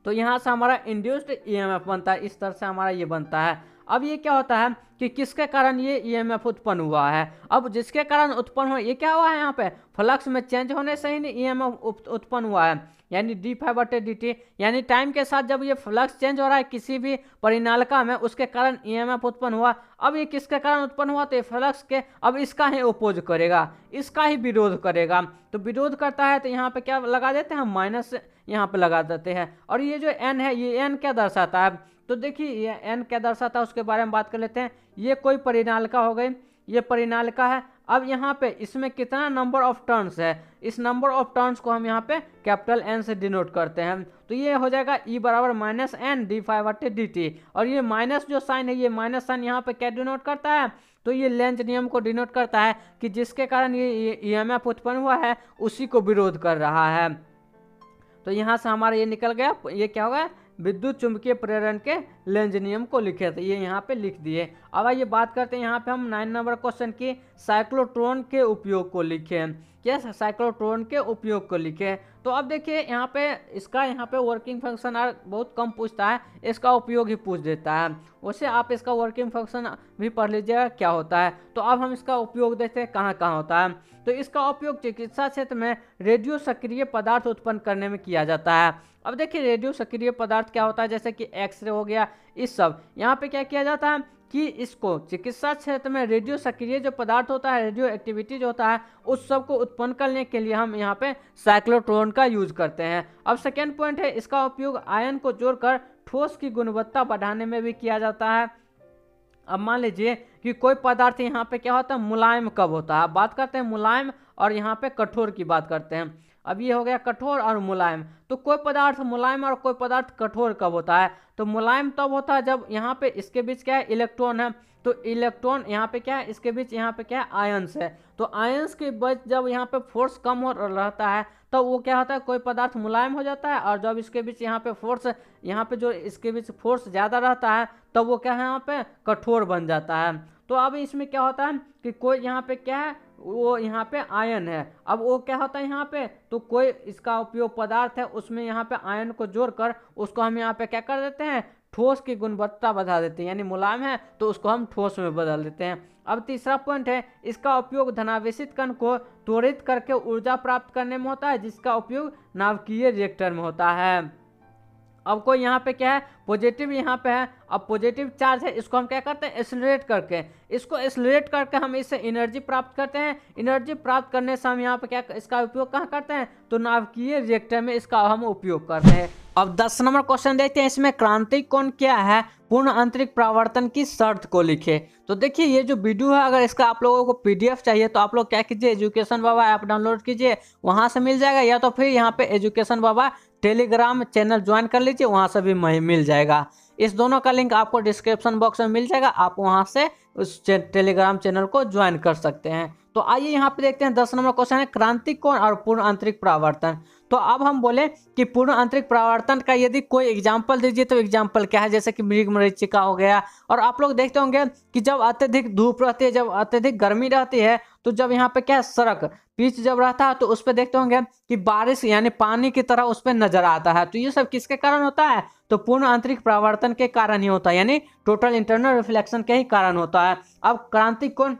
तो यहाँ से हमारा इंड्यूस्ड ईएमएफ बनता है, इस तरह से हमारा ये बनता है। अब ये क्या होता है कि किसके कारण ये ईएमएफ उत्पन्न हुआ है? अब जिसके कारण उत्पन्न हुआ, ये क्या हुआ है? यहाँ पे फ्लक्स में चेंज होने से ही ईएमएफ उत्पन्न हुआ है, यानी d∅/dt। यानी टाइम के साथ जब ये फ्लक्स चेंज हो रहा है किसी भी परिनालिका में, उसके कारण ईएमएफ उत्पन्न हुआ। अब ये किसके कारण उत्पन्न हुआ? तो फ्लक्स के, अब इसका ही अपोज करेगा, इसका ही विरोध करेगा। तो विरोध करता है तो यहाँ पे क्या लगा देते हैं? माइनस यहाँ पे लगा देते हैं। और ये जो n है, ये n क्या दर्शाता है? तो देखिए ये n क्या दर्शाता है उसके बारे में बात कर लेते हैं। ये कोई परिनालिका हो गई, ये परिनालिका है। अब यहाँ पे इसमें कितना नंबर ऑफ टर्न्स है? इस नंबर ऑफ टर्न्स को हम यहाँ पे कैपिटल N से डिनोट करते हैं। तो ये हो जाएगा E बराबर -n d∅/dt। और ये माइनस जो साइन है, ये माइनस साइन यहाँ पे क्या डिनोट करता है? तो ये लेंज नियम को डिनोट करता है कि जिसके कारण ये ईएमएफ उत्पन्न हुआ है उसी को विरोध कर रहा है। तो यहाँ से हमारा ये निकल गया, ये क्या होगा? विद्युत चुंबकीय प्रेरण के लेंज नियम को लिखे थे, ये यहाँ पे लिख दिए। अब आइए बात करते हैं यहाँ पे हम 9 नंबर क्वेश्चन की साइक्लोट्रॉन के उपयोग को लिखे। क्या साइक्लोट्रॉन के उपयोग को लिखे। तो अब देखिए यहाँ पे इसका यहाँ पे वर्किंग फंक्शन बहुत कम पूछता है, इसका उपयोग ही पूछ देता है। वैसे आप इसका वर्किंग फंक्शन भी पढ़ लीजिएगा क्या होता है। तो अब हम इसका उपयोग देखते हैं कहाँ कहाँ होता है। तो इसका उपयोग चिकित्सा क्षेत्र में रेडियो सक्रिय पदार्थ उत्पन्न करने में किया जाता है। अब देखिए रेडियो सक्रिय पदार्थ क्या होता है, जैसे कि एक्सरे हो गया, इस सब यहाँ पे क्या किया जाता है कि इसको चिकित्सा क्षेत्र में रेडियो सक्रिय जो पदार्थ होता है, रेडियो एक्टिविटी जो होता है, उस सब को उत्पन्न करने के लिए हम यहाँ पे साइक्लोट्रॉन का यूज करते हैं। अब सेकेंड पॉइंट है, इसका उपयोग आयन को जोड़कर ठोस की गुणवत्ता बढ़ाने में भी किया जाता है। अब मान लीजिए कि कोई पदार्थ यहाँ पे क्या होता है, मुलायम कब होता है, बात करते हैं मुलायम और यहाँ पे कठोर की बात करते हैं। अब ये हो गया कठोर और मुलायम। तो कोई पदार्थ मुलायम और कोई पदार्थ कठोर कब होता है, तो मुलायम तब होता है जब यहाँ पे इसके बीच क्या है, इलेक्ट्रॉन है। तो इलेक्ट्रॉन यहाँ पे क्या है, इसके बीच यहाँ पे क्या है, आयंस है। तो आयंस के बीच जब यहाँ पे फोर्स कम हो रहता है तो वो क्या होता है, कोई पदार्थ मुलायम हो जाता है। और जब इसके बीच यहाँ पे फोर्स, यहाँ पे जो इसके बीच फोर्स ज़्यादा रहता है तब वो क्या है, यहाँ पे कठोर बन जाता है। तो अब इसमें क्या होता है कि कोई यहाँ पे क्या है, वो यहाँ पे आयन है। अब वो क्या होता है यहाँ पे, तो कोई इसका उपयोग पदार्थ है उसमें यहाँ पे आयन को जोड़कर उसको हम यहाँ पे क्या कर देते हैं, ठोस की गुणवत्ता बढ़ा देते हैं। यानी मुलायम है तो उसको हम ठोस में बदल देते हैं। अब तीसरा पॉइंट है, इसका उपयोग धनावेशित कण को त्वरित करके ऊर्जा प्राप्त करने में होता है, जिसका उपयोग नाभिकीय रिएक्टर में होता है। अब कोई यहाँ पे क्या है, पॉजिटिव यहाँ पे है। अब पॉजिटिव चार्ज है, इसको हम क्या करते हैं, एक्सेलरेट करके, इसको एक्सेलरेट करके हम इससे एनर्जी प्राप्त करते हैं। एनर्जी प्राप्त करने से हम यहाँ पे क्या इसका उपयोग कहाँ करते हैं, तो नाभिकीय रिएक्टर में इसका हम उपयोग करते हैं। अब 10 नंबर क्वेश्चन देखते हैं, इसमें क्रांतिक कोण क्या है, पूर्ण आंतरिक परावर्तन की शर्त को लिखे। तो देखिए ये जो वीडियो है, अगर इसका आप लोगों को पीडीएफ चाहिए तो आप लोग क्या कीजिए, एजुकेशन बाबा ऐप डाउनलोड कीजिए, वहां से मिल जाएगा, या तो फिर यहाँ पे एजुकेशन बाबा टेलीग्राम चैनल ज्वाइन कर लीजिए, वहां से भी मिल जाएगा। इस दोनों का लिंक आपको डिस्क्रिप्शन बॉक्स में मिल जाएगा, आप वहां से उस टेलीग्राम चैनल को ज्वाइन कर सकते हैं। तो आइए यहाँ पे देखते हैं 10 नंबर क्वेश्चन है, क्रांतिक कोण और पूर्ण आंतरिक परावर्तन। तो अब हम बोले कि पूर्ण आंतरिक परावर्तन का यदि कोई एग्जाम्पल दीजिए तो एग्जाम्पल क्या है, जैसे कि मृग मरीचिका हो गया। और आप लोग देखते होंगे कि जब अत्यधिक धूप रहती है, जब अत्यधिक गर्मी रहती है, तो जब यहाँ पे क्या है, सड़क पिच जब रहता है तो उस पर देखते होंगे कि बारिश यानी पानी की तरह उस पर नजर आता है। तो ये सब किसके कारण होता है, तो पूर्ण आंतरिक परावर्तन के कारण ही होता है, यानी टोटल इंटरनल रिफ्लेक्शन के ही कारण होता है। अब क्रांतिक कोण,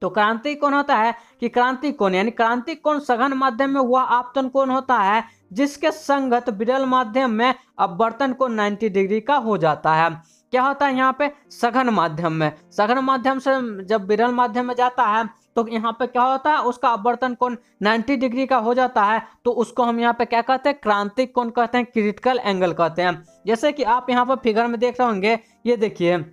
तो क्रांतिक कोण होता है कि क्रांतिक कोण यानी क्रांतिक कोण सघन माध्यम में वह आपतन कोण होता है जिसके संगत विरल माध्यम में अपवर्तन कोण 90 डिग्री का हो जाता है। क्या होता है यहाँ पे, सघन माध्यम में, सघन माध्यम से जब विरल माध्यम में जाता है तो यहाँ पे क्या होता है, उसका अपवर्तन कोण 90 डिग्री का हो जाता है। तो उसको हम यहाँ पे क्या कहते हैं, क्रांतिक कोण कहते हैं, क्रिटिकल एंगल कहते हैं। जैसे कि आप यहाँ पर फिगर में देख रहे होंगे, ये देखिए,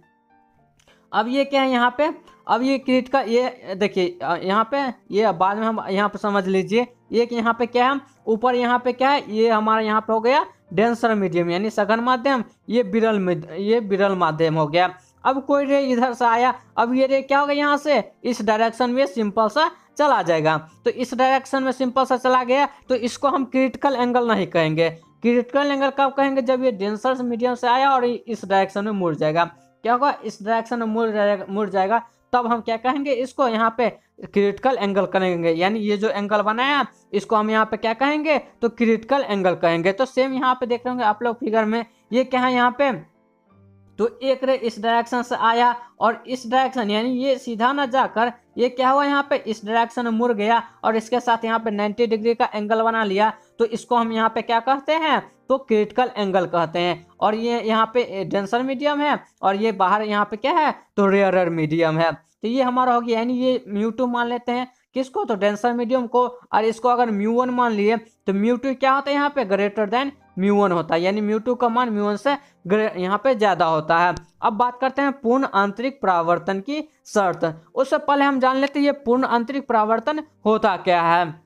अब ये क्या है यहाँ पे, अब ये क्रिटिकल, ये देखिए यहाँ पे, ये बाद में हम यहाँ पे समझ लीजिए, ये यहाँ पे क्या है, ऊपर यहाँ पे क्या है, ये हमारा यहाँ पे हो गया डेंसर मीडियम यानी सघन माध्यम, ये विरल माध्यम हो गया। अब कोई रे इधर से आया, अब ये रे क्या होगा, यहाँ से इस डायरेक्शन में सिंपल सा चला जाएगा। तो इस डायरेक्शन में सिंपल सा चला गया, तो इसको हम क्रिटिकल एंगल नहीं कहेंगे। क्रिटिकल एंगल कब कहेंगे, जब ये डेंसर मीडियम से आया और इस डायरेक्शन में मुड़ जाएगा। क्या होगा, इस डायरेक्शन में मुड़ जाएगा, तब हम क्या कहेंगे, इसको यहाँ पे क्रिटिकल एंगल करेंगे। यानी ये जो एंगल बनाया इसको हम यहाँ पे क्या कहेंगे, तो क्रिटिकल एंगल कहेंगे। तो सेम यहाँ पे देख रहे होंगे आप लोग फिगर में, ये क्या है यहाँ पे, तो एक रे इस डायरेक्शन से आया और इस डायरेक्शन यानी ये सीधा ना जाकर ये क्या हुआ, यहाँ पे इस डायरेक्शन में मुड़ गया और इसके साथ यहाँ पे 90 डिग्री का एंगल बना लिया। तो इसको हम यहाँ पे क्या कहते हैं, तो क्रिटिकल एंगल कहते हैं। और ये यहाँ पे डेंसर मीडियम है और ये बाहर यहाँ पे क्या है, तो रेयरर मीडियम है। तो ये हमारा हो गया, यानी ये μ2 मान लेते हैं किसको, तो डेंसर मीडियम को। और इसको अगर μ1 मान लिए तो μ2 क्या होता है, यहाँ पे ग्रेटर देन μ1 होता है, यानी μ2 का मान μ1 से यहाँ पे ज्यादा होता है। अब बात करते हैं पूर्ण आंतरिक परावर्तन की शर्त। उससे पहले हम जान लेते हैं ये पूर्ण आंतरिक परावर्तन होता क्या है।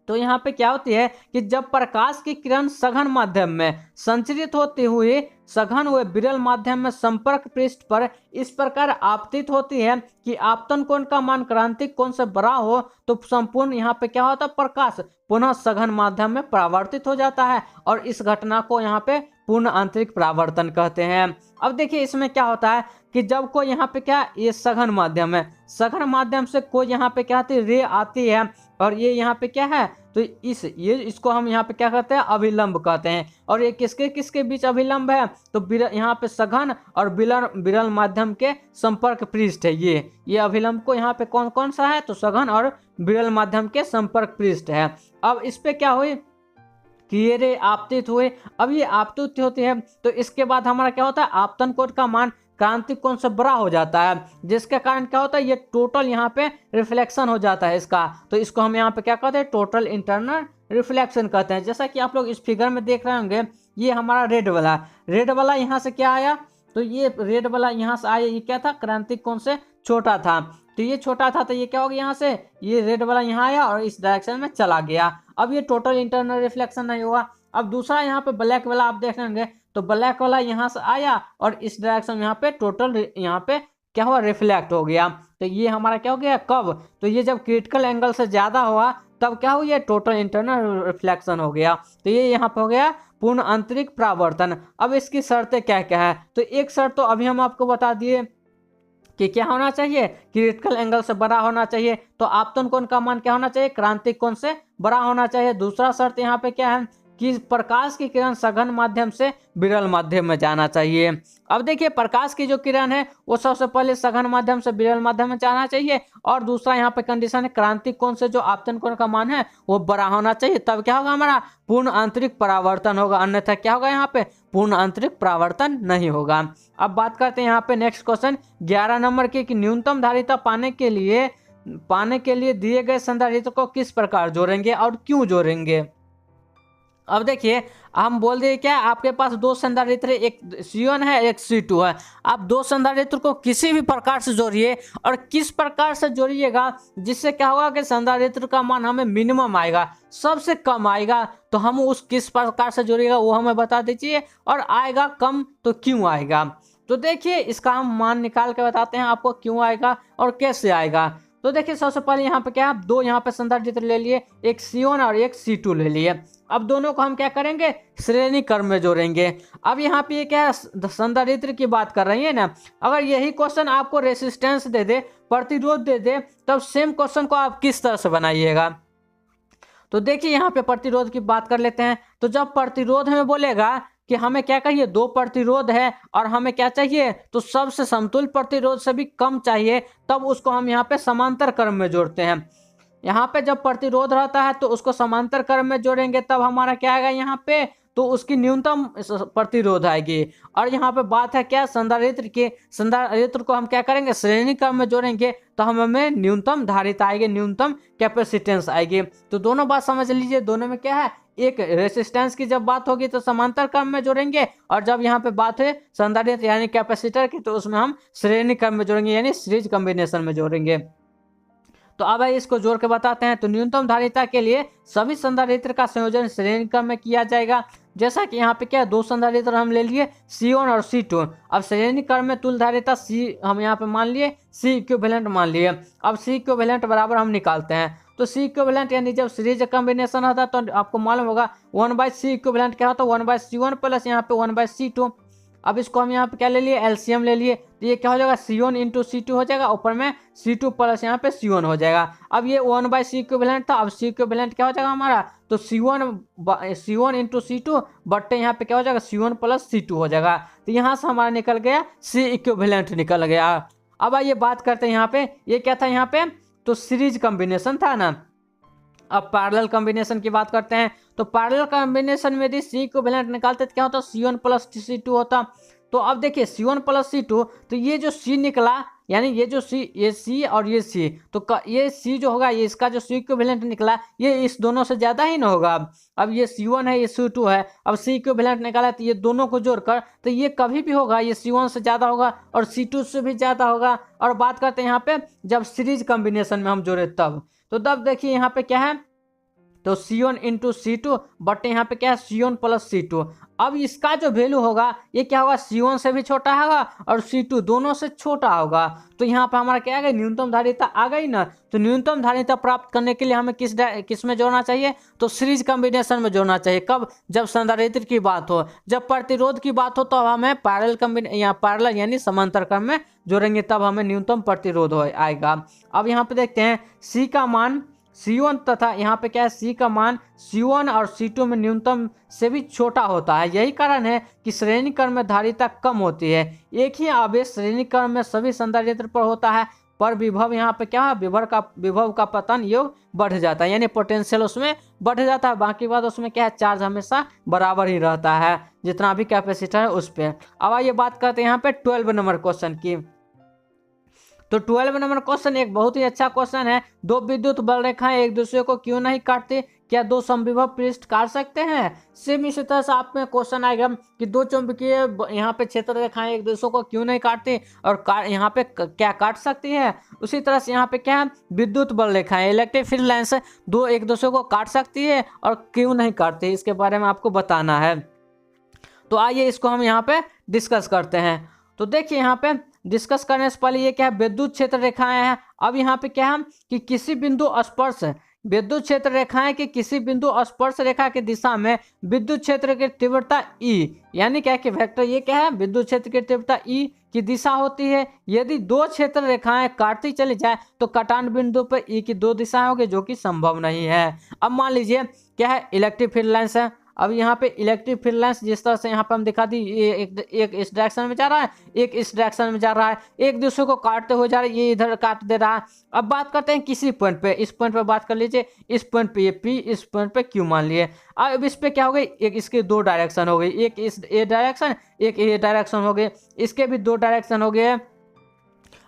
तो यहाँ पे क्या होती है कि जब प्रकाश की किरण सघन माध्यम में संचरित होते हुए सघन व विरल माध्यम में संपर्क पृष्ठ पर इस प्रकार आपतित होती है कि आपतन कोण का मान क्रांतिक कोण से बड़ा हो, तो संपूर्ण यहाँ पे क्या होता है, प्रकाश पुनः सघन माध्यम में परावर्तित हो जाता है और इस घटना को यहाँ पे पूर्ण आंतरिक परावर्तन कहते हैं। अब देखिए इसमें क्या होता है कि जब कोई यहाँ पे क्या, ये सघन माध्यम है, सघन माध्यम से कोई यहाँ पे क्या आती है, रे आती है, और ये यहाँ पे क्या है, तो इसको हम यहाँ पे क्या कहते हैं, अभिलंब कहते हैं। और ये किसके किसके बीच अभिलंब है, तो यहाँ पे सघन और विरल माध्यम के संपर्क पृष्ठ है। ये अभिलंब को यहाँ पे कौन कौन सा है, तो सघन और विरल माध्यम के संपर्क पृष्ठ है। अब इस पे क्या हुई कि ये रे आपतित हुए। अब ये आपतित होती है तो इसके बाद हमारा क्या होता है, आपतन कोण का मान क्रांतिक कोण से बड़ा हो जाता है, जिसके कारण क्या होता है, ये टोटल यहाँ पे रिफ्लेक्शन हो जाता है इसका। तो इसको हम यहाँ पे क्या कहते हैं, टोटल इंटरनल रिफ्लेक्शन कहते हैं। जैसा कि आप लोग इस फिगर में देख रहे होंगे, ये हमारा रेड वाला यहाँ से क्या आया, तो ये रेड वाला यहाँ से आया, ये क्या था, क्रांतिक कोण से छोटा था। तो ये छोटा था तो ये क्या हो गया, यहाँ से ये रेड वाला यहाँ आया और इस डायरेक्शन में चला गया। अब ये टोटल इंटरनल रिफ्लेक्शन नहीं हुआ। अब दूसरा यहाँ पे ब्लैक वाला आप देख लेंगे, तो ब्लैक वाला यहाँ से आया और इस डायरेक्शन में यहाँ पे टोटल यहाँ पे क्या हुआ, रिफ्लेक्ट हो गया। तो ये हमारा क्या हो गया, कब, तो ये जब क्रिटिकल एंगल से ज़्यादा हुआ तब क्या हुआ, ये टोटल इंटरनल रिफ्लेक्शन हो गया। तो ये यहाँ पे हो गया पूर्ण आंतरिक परावर्तन। अब इसकी शर्तें क्या क्या है, तो एक शर्त तो अभी हम आपको बता दिए कि क्या होना चाहिए, क्रिटिकल एंगल से बड़ा होना चाहिए। तो आपतन कोण का मान क्या होना चाहिए, क्रांतिक कोण से बड़ा होना चाहिए। दूसरा शर्त यहाँ पे क्या है कि प्रकाश की किरण सघन माध्यम से विरल माध्यम में जाना चाहिए। अब देखिए प्रकाश की जो किरण है वो सबसे पहले सघन माध्यम से विरल माध्यम में जाना चाहिए, और दूसरा यहाँ पे कंडीशन है क्रांतिक कोण से जो आपतन कोण का मान है वो बड़ा होना चाहिए, तब क्या होगा, हमारा पूर्ण आंतरिक परावर्तन होगा, अन्यथा क्या होगा, यहाँ पे पूर्ण आंतरिक परावर्तन नहीं होगा। अब बात करते हैं यहाँ पे नेक्स्ट क्वेश्चन 11 नंबर की, कि न्यूनतम धारिता पाने के लिए दिए गए संधारित्र को किस प्रकार जोड़ेंगे और क्यों जोड़ेंगे। अब देखिए हम बोल दिए क्या, आपके पास दो संधारित्र, एक C1 है एक C2 है। आप दो संधारित्र को किसी भी प्रकार से जोड़िए, और किस प्रकार से जोड़िएगा जिससे क्या होगा कि संधारित्र का मान हमें मिनिमम आएगा, सबसे कम आएगा। तो हम उस किस प्रकार से जोड़िएगा वो हमें बता दीजिए, और आएगा कम तो क्यों आएगा। तो देखिए इसका हम मान निकाल के बताते हैं आपको क्यों आएगा और कैसे आएगा। तो देखिए सबसे पहले यहाँ पे क्या है, दो यहाँ पे संधारित्र ले लिए, एक C1 और एक C2 ले लिए। अब दोनों को हम क्या करेंगे, श्रेणी क्रम में जोड़ेंगे। अब यहाँ पे ये क्या है, संधारित्र की बात कर रही है ना। अगर यही क्वेश्चन आपको रेसिस्टेंस दे दे, प्रतिरोध दे दे, तब सेम क्वेश्चन को आप किस तरह से बनाइएगा। तो देखिए यहाँ पे प्रतिरोध की बात कर लेते हैं। तो जब प्रतिरोध हमें बोलेगा कि हमें क्या कहिए, दो प्रतिरोध है और हमें क्या चाहिए, तो सबसे समतुल्य प्रतिरोध से भी कम चाहिए, तब उसको हम यहाँ पे समांतर क्रम में जोड़ते हैं। यहाँ पे जब प्रतिरोध रहता है तो उसको समांतर क्रम में जोड़ेंगे, तब हमारा क्या आएगा यहाँ पे, तो उसकी न्यूनतम प्रतिरोध आएगी। और यहाँ पे बात है क्या, संधारित्र की, संधारित्र को हम क्या करेंगे, श्रेणी क्रम में जोड़ेंगे, तो हमें न्यूनतम धारिता आएगी, न्यूनतम कैपेसिटेंस आएगी। तो दोनों बात समझ लीजिए, दोनों में क्या है, एक रेसिस्टेंस की जब बात होगी तो समांतर क्रम में जोड़ेंगे, और जब यहाँ पे बात है संधारित्र यानी कैपेसिटर की, तो उसमें हम श्रेणी क्रम में जोड़ेंगे, यानी सीरीज कॉम्बिनेशन में जोड़ेंगे। तो अब इसको जोड़ के बताते हैं। तो न्यूनतम धारिता के लिए सभी संधारित्र का संयोजन श्रेणी क्रम में किया जाएगा। जैसा कि यहाँ पे क्या है, दो संधारित्र हम ले लिए C1 और C2। अब श्रेणी क्रम में तुल्य धारिता C हम यहाँ पे मान लिए, C इक्विवेलेंट मान लिए। अब C इक्विवेलेंट बराबर हम निकालते हैं। तो C इक्विवेलेंट यानी जब सीरीज कॉम्बिनेशन होता है तो आपको मालूम होगा 1/C इक्विवेलेंट क्या होता है, 1/C1 प्लस यहाँ पे 1/C2। अब इसको हम यहाँ पे क्या ले लिए, एलसीएम ले लिए। तो ये क्या हो जाएगा, C1 इंटू C2 हो जाएगा, ऊपर में C2 प्लस यहाँ पे C1 हो जाएगा। अब ये 1/C इक्विवेलेंट था, अब C इक्विवेलेंट क्या हो जाएगा हमारा, तो C1 इंटू C2 बट्टे यहाँ पे क्या हो जाएगा, C1 प्लस C2 हो जाएगा। तो यहाँ से हमारा निकल गया C इक्विवेलेंट निकल गया। अब आइए बात करते हैं यहाँ पे, ये क्या था यहाँ पे, तो सीरीज कॉम्बिनेशन था ना। अब पैरेलल कॉम्बिनेशन की बात करते हैं। तो पैरेलल कॉम्बिनेशन में यदि C इक्विवेलेंट निकालते तो क्या होता, C1 प्लस C2 होता। तो अब देखिए C1 प्लस C2, तो ये जो C निकला, यानी ये जो C, ये C और ये C, तो ये C जो होगा, ये इसका जो C इक्विवेलेंट निकला, ये इस दोनों से ज़्यादा ही ना होगा। अब ये C1 है, ये C2 है, अब C इक्विवेलेंट निकाला तो ये दोनों को जोड़कर, तो ये कभी भी होगा, ये C1 से ज़्यादा होगा और C2 से भी ज़्यादा होगा। और बात करते हैं यहाँ पे जब सीरीज कॉम्बिनेशन में हम जोड़े तब देखिए यहाँ पे क्या है, तो C1 इंटू C2 बट यहाँ पे क्या है, C1 प्लस C2। अब इसका जो वैल्यू होगा ये क्या होगा, C1 से भी छोटा होगा और C2 दोनों से छोटा होगा। तो यहाँ पे हमारा क्या आ गया, न्यूनतम धारिता आ गई ना। तो न्यूनतम धारिता प्राप्त करने के लिए हमें किस में जोड़ना चाहिए, तो सीरीज कॉम्बिनेशन में जोड़ना चाहिए। कब, जब संधारित्र की बात हो। जब प्रतिरोध की बात हो तो हमें पैरेलल यानी समांतर क्रम में जोड़ेंगे, तब हमें न्यूनतम प्रतिरोध आएगा। अब यहाँ पे देखते हैं C का मान C1 तथा यहाँ पे क्या है C का मान C1 और C2 में न्यूनतम से भी छोटा होता है। यही कारण है कि श्रेणी क्रम में धारिता कम होती है। एक ही आवेश श्रेणी क्रम में सभी संधारित्र पर होता है, पर विभव यहाँ पे क्या है, विभव का पतन योग बढ़ जाता है, यानी पोटेंशियल उसमें बढ़ जाता है। बाकी बात उसमें क्या है, चार्ज हमेशा बराबर ही रहता है जितना भी कैपेसिटर है उस पर। अब आइए बात करते हैं यहाँ पे 12 नंबर क्वेश्चन की। तो 12 नंबर क्वेश्चन एक बहुत ही अच्छा क्वेश्चन है। दो विद्युत बल रेखाएं एक दूसरे को क्यों नहीं काटती? क्या दो समविभव पृष्ठ काट सकते हैं? सेम इसी तरह से आप में क्वेश्चन आएगा कि दो चुंबकीय यहाँ पे क्षेत्र रेखाएं एक दूसरे को क्यों नहीं काटती और यहाँ पे क्या काट सकती है। उसी तरह से यहाँ पे क्या है, विद्युत बल रेखाएं इलेक्ट्रिक फील्ड लाइन्स दो एक दूसरे को काट सकती है और क्यों नहीं काटती, इसके बारे में आपको बताना है। तो आइए इसको हम यहाँ पे डिस्कस करते हैं। तो देखिए यहाँ पे डिस्कस करने से पहले ये क्या है, विद्युत क्षेत्र रेखाएं हैं। अब यहाँ पे क्या है कि किसी बिंदु स्पर्श विद्युत क्षेत्र रेखाएं कि किसी बिंदु स्पर्श रेखा की दिशा में विद्युत क्षेत्र की तीव्रता E, यानी क्या कि वेक्टर ये क्या है, विद्युत क्षेत्र की तीव्रता E की दिशा होती है। यदि दो क्षेत्र रेखाएं काटती चली जाए तो कटान बिंदु पर E की दो दिशाएं होगी, जो कि संभव नहीं है। अब मान लीजिए क्या है, इलेक्ट्रिक फील्ड लाइन्स है। अब यहाँ पे इलेक्ट्रिक फील्ड लाइन्स जिस तरह से यहाँ पे हम दिखा दी, ये एक इस डायरेक्शन में जा रहा है, एक इस डायरेक्शन में जा रहा है, एक दूसरे को काटते हुए जा रहा है, ये इधर काट दे रहा है। अब बात करते हैं किसी पॉइंट पे, इस पॉइंट पे बात कर लीजिए, इस पॉइंट पे ये P, इस पॉइंट पे Q मान लिए। अब इस पे क्या हो गई, एक इसके दो डायरेक्शन हो गई, एक इस ए डायरेक्शन, एक ये डायरेक्शन हो गए, इसके भी दो डायरेक्शन हो गए।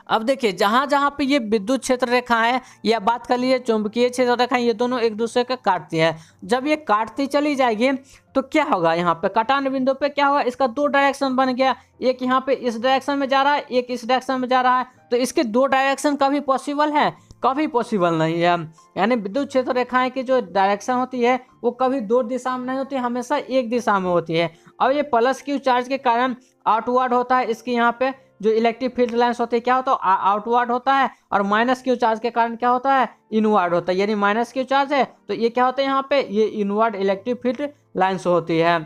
अब देखिए जहाँ जहाँ पे ये विद्युत क्षेत्र रेखा है या बात कर लीजिए चुंबकीय क्षेत्र रेखा, ये दोनों एक दूसरे को काटती है। जब ये काटती चली जाएगी तो क्या होगा, यहाँ पे कटान बिंदु पे क्या होगा, इसका दो डायरेक्शन बन गया, एक यहाँ पे इस डायरेक्शन में जा रहा है, एक इस डायरेक्शन में जा रहा है। तो इसके दो डायरेक्शन कभी पॉसिबल है, कभी पॉसिबल नहीं है। यानी विद्युत क्षेत्र रेखाएं की जो डायरेक्शन होती है वो कभी दो दिशा में नहीं होती, हमेशा एक दिशा में होती है। अब ये प्लस क्यू चार्ज के कारण आउटवर्ड होता है, इसकी यहाँ पे जो इलेक्ट्रिक फील्ड लाइन्स होती है क्या होता है, आउटवर्ड होता है, और माइनस क्यू चार्ज के कारण क्या होता है, इनवर्ड होता है। यानी माइनस क्यू चार्ज है तो ये क्या होता है, यहाँ पे ये इनवर्ड इलेक्ट्रिक फील्ड लाइन्स होती है।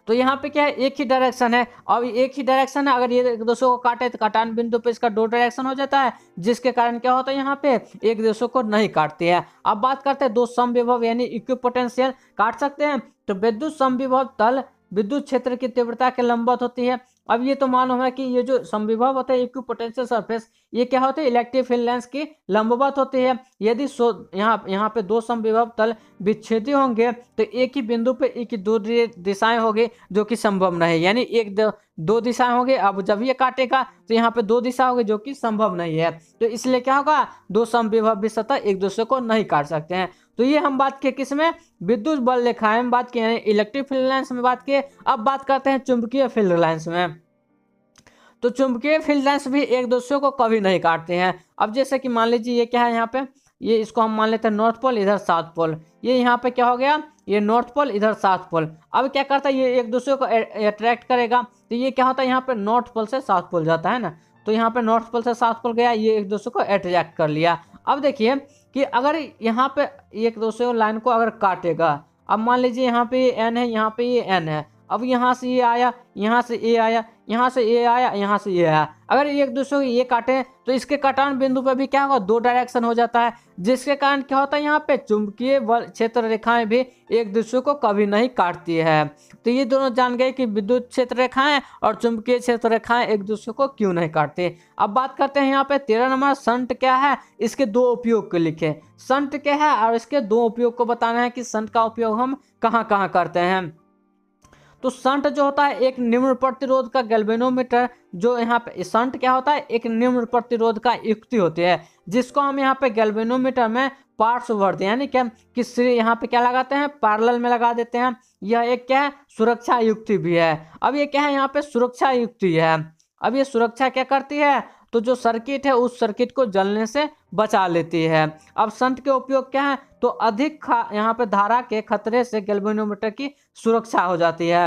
तो यहाँ पे क्या है, एक ही डायरेक्शन है। अब एक ही डायरेक्शन है, अगर ये एक दूसरे को काटे तो कटान बिंदु पे इसका दो डायरेक्शन हो जाता है, जिसके कारण क्या होता है, यहाँ पे एक दूसरे को नहीं काटती है। अब बात करते हैं दो समविभव यानी इक्विपोटेंशियल काट सकते हैं। तो विद्युत समविभव तल विद्युत क्षेत्र की तीव्रता के लंबवत होती है। अब ये तो मालूम है कि ये जो समविभव होता है इक्विपोटेंशियल सरफेस, ये क्या होते हैं, इलेक्ट्रिक फील्ड लाइन्स की लंबवत होती है। यदि यहाँ पे दो समविभव तल विच्छेदी होंगे तो एक ही बिंदु पे एक ही दो दिशाएं होगी, जो कि संभव नहीं, यानी एक दो दिशाएं होंगे। अब जब ये काटेगा तो यहाँ पे दो दिशा होगी, जो कि संभव नहीं है। तो इसलिए क्या होगा, दो समविभव भी सतह एक दूसरे को नहीं काट सकते हैं। तो ये हम बात किए किसमें, विद्युत बल रेखाएं में बात किए, यानी इलेक्ट्रिक फील्ड लाइन्स में बात किए। अब बात करते हैं चुंबकीय फील्ड लाइन्स में। तो चुंबकीय फील्ड लाइन्स भी एक दूसरे को कभी नहीं काटते हैं। अब जैसे कि मान लीजिए ये क्या है, यहाँ पे ये इसको हम मान लेते हैं नॉर्थ पोल, इधर साउथ पोल, ये यहाँ पे क्या हो गया, ये नॉर्थ पोल, इधर साउथ पोल। अब क्या करता है, ये एक दूसरे को अट्रैक्ट करेगा, तो ये क्या होता है, यहाँ पे नॉर्थ पोल से साउथ पोल जाता है ना, तो यहाँ पे नॉर्थ पोल से साउथ पोल गया, ये एक दूसरे को अट्रैक्ट कर लिया। अब देखिए कि अगर यहाँ पे एक दूसरे लाइन को अगर काटेगा, अब मान लीजिए यहाँ पे ये एन है, यहाँ पे ये एन है, अब यहाँ से ये आया, यहाँ से ए आया, यहाँ से ए आया, यहाँ से ये आया। अगर एक दूसरे को ये काटे तो इसके कटान बिंदु पे भी क्या होगा, दो डायरेक्शन हो जाता है, जिसके कारण क्या होता है, यहाँ पे चुंबकीय बल क्षेत्र रेखाएं भी एक दूसरे को कभी नहीं काटती है। तो ये दोनों जान गए कि विद्युत क्षेत्र रेखाएं और चुंबकीय क्षेत्र रेखाएं एक दूसरे को क्यों नहीं काटती। अब बात करते हैं यहाँ पे 13 नंबर, शंट क्या है, इसके दो उपयोग को लिखे। शंट क्या है और इसके दो उपयोग को बताना है कि शंट का उपयोग हम कहाँ कहाँ करते हैं। तो शंट जो होता है एक निम्न प्रतिरोध का गैल्वेनोमीटर, जो यहाँ पे शंट क्या होता है, एक निम्न प्रतिरोध का युक्ति होती है, जिसको हम यहाँ पे गैल्वेनोमीटर में पार्श्ववर्ती यानी क्या कि यहाँ पे क्या लगाते हैं, पैरेलल में लगा देते हैं। यह एक क्या है, सुरक्षा युक्ति भी है। अब ये क्या है, यहाँ पे सुरक्षा युक्ति है। अब ये सुरक्षा क्या करती है, तो जो सर्किट है उस सर्किट को जलने से बचा लेती है। अब शंट के उपयोग क्या है, तो अधिक यहाँ पे धारा के खतरे से गैल्वेनोमीटर की सुरक्षा हो जाती है।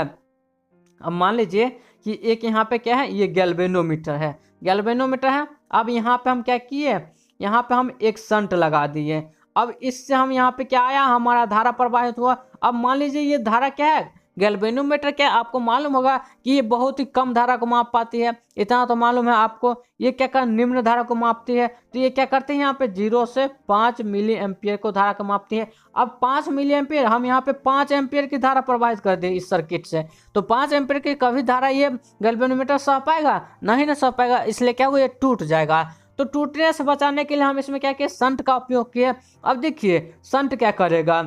अब मान लीजिए कि एक यहाँ पे क्या है, ये गैल्वेनोमीटर है, गैल्वेनोमीटर है। अब यहाँ पे हम क्या किए, यहाँ पे हम एक शंट लगा दिए। अब इससे हम यहाँ पे क्या आया, हमारा धारा प्रवाहित हुआ। अब मान लीजिए ये धारा क्या है, गैल्वेनोमीटर क्या आपको मालूम होगा कि ये बहुत ही कम धारा को माप पाती है, इतना तो मालूम है आपको। ये क्या कर निम्न धारा को मापती है, तो ये क्या करते हैं यहाँ पे 0 से 5 मिली एम्पियर को धारा को मापती है। अब 5 मिली एम्पियर हम यहाँ पे 5 एम्पियर की धारा प्रवाहित कर दें इस सर्किट से, तो 5 एम्पियर की कभी धारा ये गैल्वेनोमीटर सह पाएगा? नहीं ना सह पाएगा, इसलिए क्या हुआ, ये टूट जाएगा। तो टूटने से बचाने के लिए हम इसमें क्या किए, शंट का उपयोग किए। अब देखिए शंट क्या करेगा,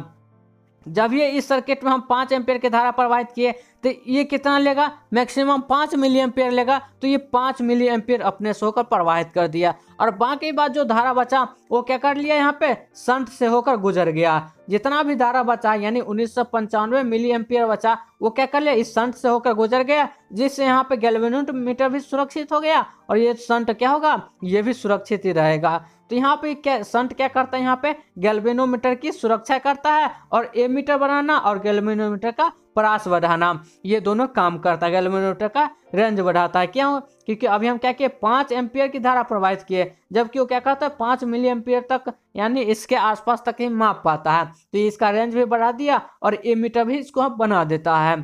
जब ये इस सर्किट में हम 5 एम्पियर की धारा प्रवाहित किए तो ये कितना लेगा, मैक्सिमम 5 मिली एम्पियर लेगा, तो ये 5 मिली एम्पियर अपने से होकर प्रवाहित कर दिया। और बाकी बात जो धारा बचा वो क्या कर लिया, यहाँ पे शंट से होकर गुजर गया। जितना भी धारा बचा यानी 1995 मिली एम्पियर बचा, वो क्या कर लिया, इस शंट से होकर गुजर गया, जिससे यहाँ पे गैल्वेनोमीटर भी सुरक्षित हो गया और ये शंट क्या होगा, ये भी सुरक्षित ही रहेगा। तो यहाँ पे क्या शंट क्या करता है, यहाँ पे गैल्वेनोमीटर की सुरक्षा करता है और एमीटर बनाना और गैल्वेनोमीटर का परास बढ़ाना, ये दोनों काम करता है। गैल्वेनोमीटर का रेंज बढ़ाता है, क्यों, क्योंकि अभी हम क्या किए 5 एम्पियर की धारा प्रवाहित किए, जबकि वो क्या करता है 5 मिली एम्पियर तक यानी इसके आसपास तक ही माप पाता है। तो इसका रेंज भी बढ़ा दिया और एमीटर भी इसको हम बना देता है।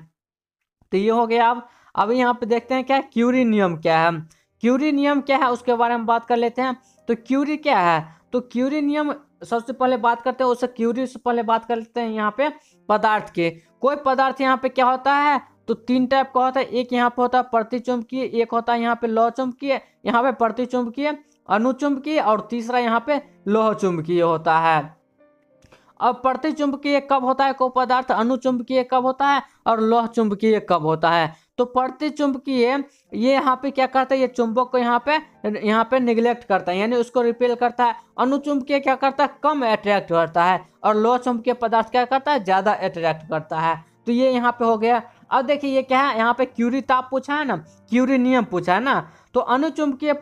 तो ये हो गया। अब यहाँ पे देखते हैं क्या क्यूरी नियम क्या है। क्यूरी नियम क्या है उसके बारे में बात कर लेते हैं। तो क्यूरी क्या है, तो क्यूरी नियम सबसे पहले बात करते हैं, उससे क्यूरी से पहले बात कर लेते हैं यहाँ पे पदार्थ के। कोई पदार्थ यहाँ पे क्या होता है, तो 3 टाइप का होता है। एक यहाँ पे होता है प्रतिचुंबकीय, एक होता है यहाँ पे लौह चुंबकीय, यहाँ पे प्रतिचुंबकीय, अनुचुंबकीय, और तीसरा यहाँ पे लौह चुंबकीय होता है। अब प्रतिचुंबकीय कब होता है कोई पदार्थ, अनुचुंबकीय कब होता है और लौह चुंबकीय कब होता है। तो प्रतिचुंबकीय ये यहाँ पे क्या करता है, ये चुंबक को यहाँ पे निगलेक्ट करता है यानी उसको रिपेल करता है। अनुचुंबकीय क्या करता है, कम अट्रैक्ट करता है, और लौह चुंबकीय पदार्थ क्या करता है, ज्यादा अट्रैक्ट करता है। तो ये यहाँ पे हो गया। अब देखिए ये क्या है, यहाँ पे क्यूरी ताप पूछा है ना, क्यूरी नियम पूछा है ना। तो अनुचुंबकीय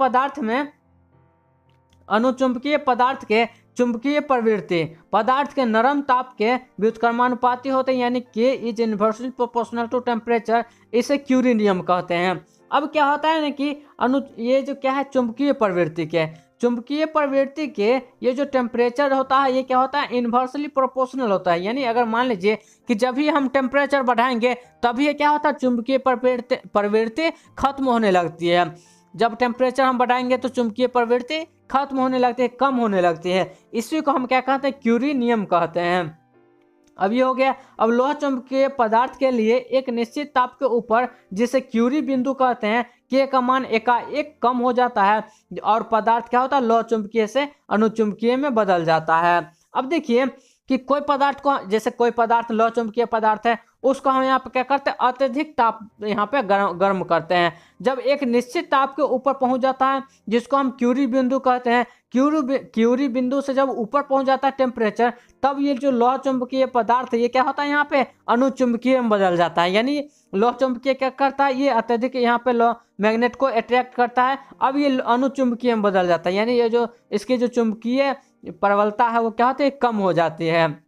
पदार्थ के चुंबकीय प्रवृत्ति पदार्थ के नरम ताप के व्युत्क्रमानुपाती होते हैं, यानी K is inversely proportional to temperature, इसे क्यूरी नियम कहते हैं। अब क्या होता है ना कि ये जो क्या है चुंबकीय प्रवृत्ति के ये जो टेम्परेचर होता है ये क्या होता है, इन्वर्सली प्रोपोर्शनल होता है। यानी अगर मान लीजिए कि जब भी हम टेम्परेचर बढ़ाएंगे तभी ये क्या होता है, चुंबकीय प्रवृत्ति खत्म होने लगती है। जब टेम्परेचर हम बढ़ाएंगे तो चुंबकीय प्रवृत्ति खत्म होने लगती है, कम होने लगती है। इसी को हम क्या कहते हैं, क्यूरी नियम कहते हैं। अब ये हो गया। अब लौह चुंबकीय पदार्थ के लिए एक निश्चित ताप के ऊपर जिसे क्यूरी बिंदु कहते हैं, K का मान एकाएक कम हो जाता है और पदार्थ क्या होता है, लौह चुंबकीय से अनुचुंबकीय में बदल जाता है। अब देखिए कि कोई पदार्थ को, जैसे कोई पदार्थ लौह चुंबकीय पदार्थ है, उसको हम यहाँ पे क्या करते हैं, अत्यधिक ताप यहाँ पे गर्म करते हैं। जब एक निश्चित ताप के ऊपर पहुंच जाता है जिसको हम क्यूरी बिंदु कहते हैं, क्यूरी बिंदु से जब ऊपर पहुंच जाता है टेम्परेचर, तब ये जो लौह चुंबकीय पदार्थ ये क्या होता है, यहाँ पे अनुचुंबकीय में बदल जाता है। यानी लौह चुंबकीय क्या करता है, ये अत्यधिक यहाँ पे लौह मैग्नेट को अट्रैक्ट करता है, अब ये अनुचुंबकीय में बदल जाता है। यानी ये जो इसकी जो चुंबकीय प्रबलता है वो क्या होती है, कम हो जाती है।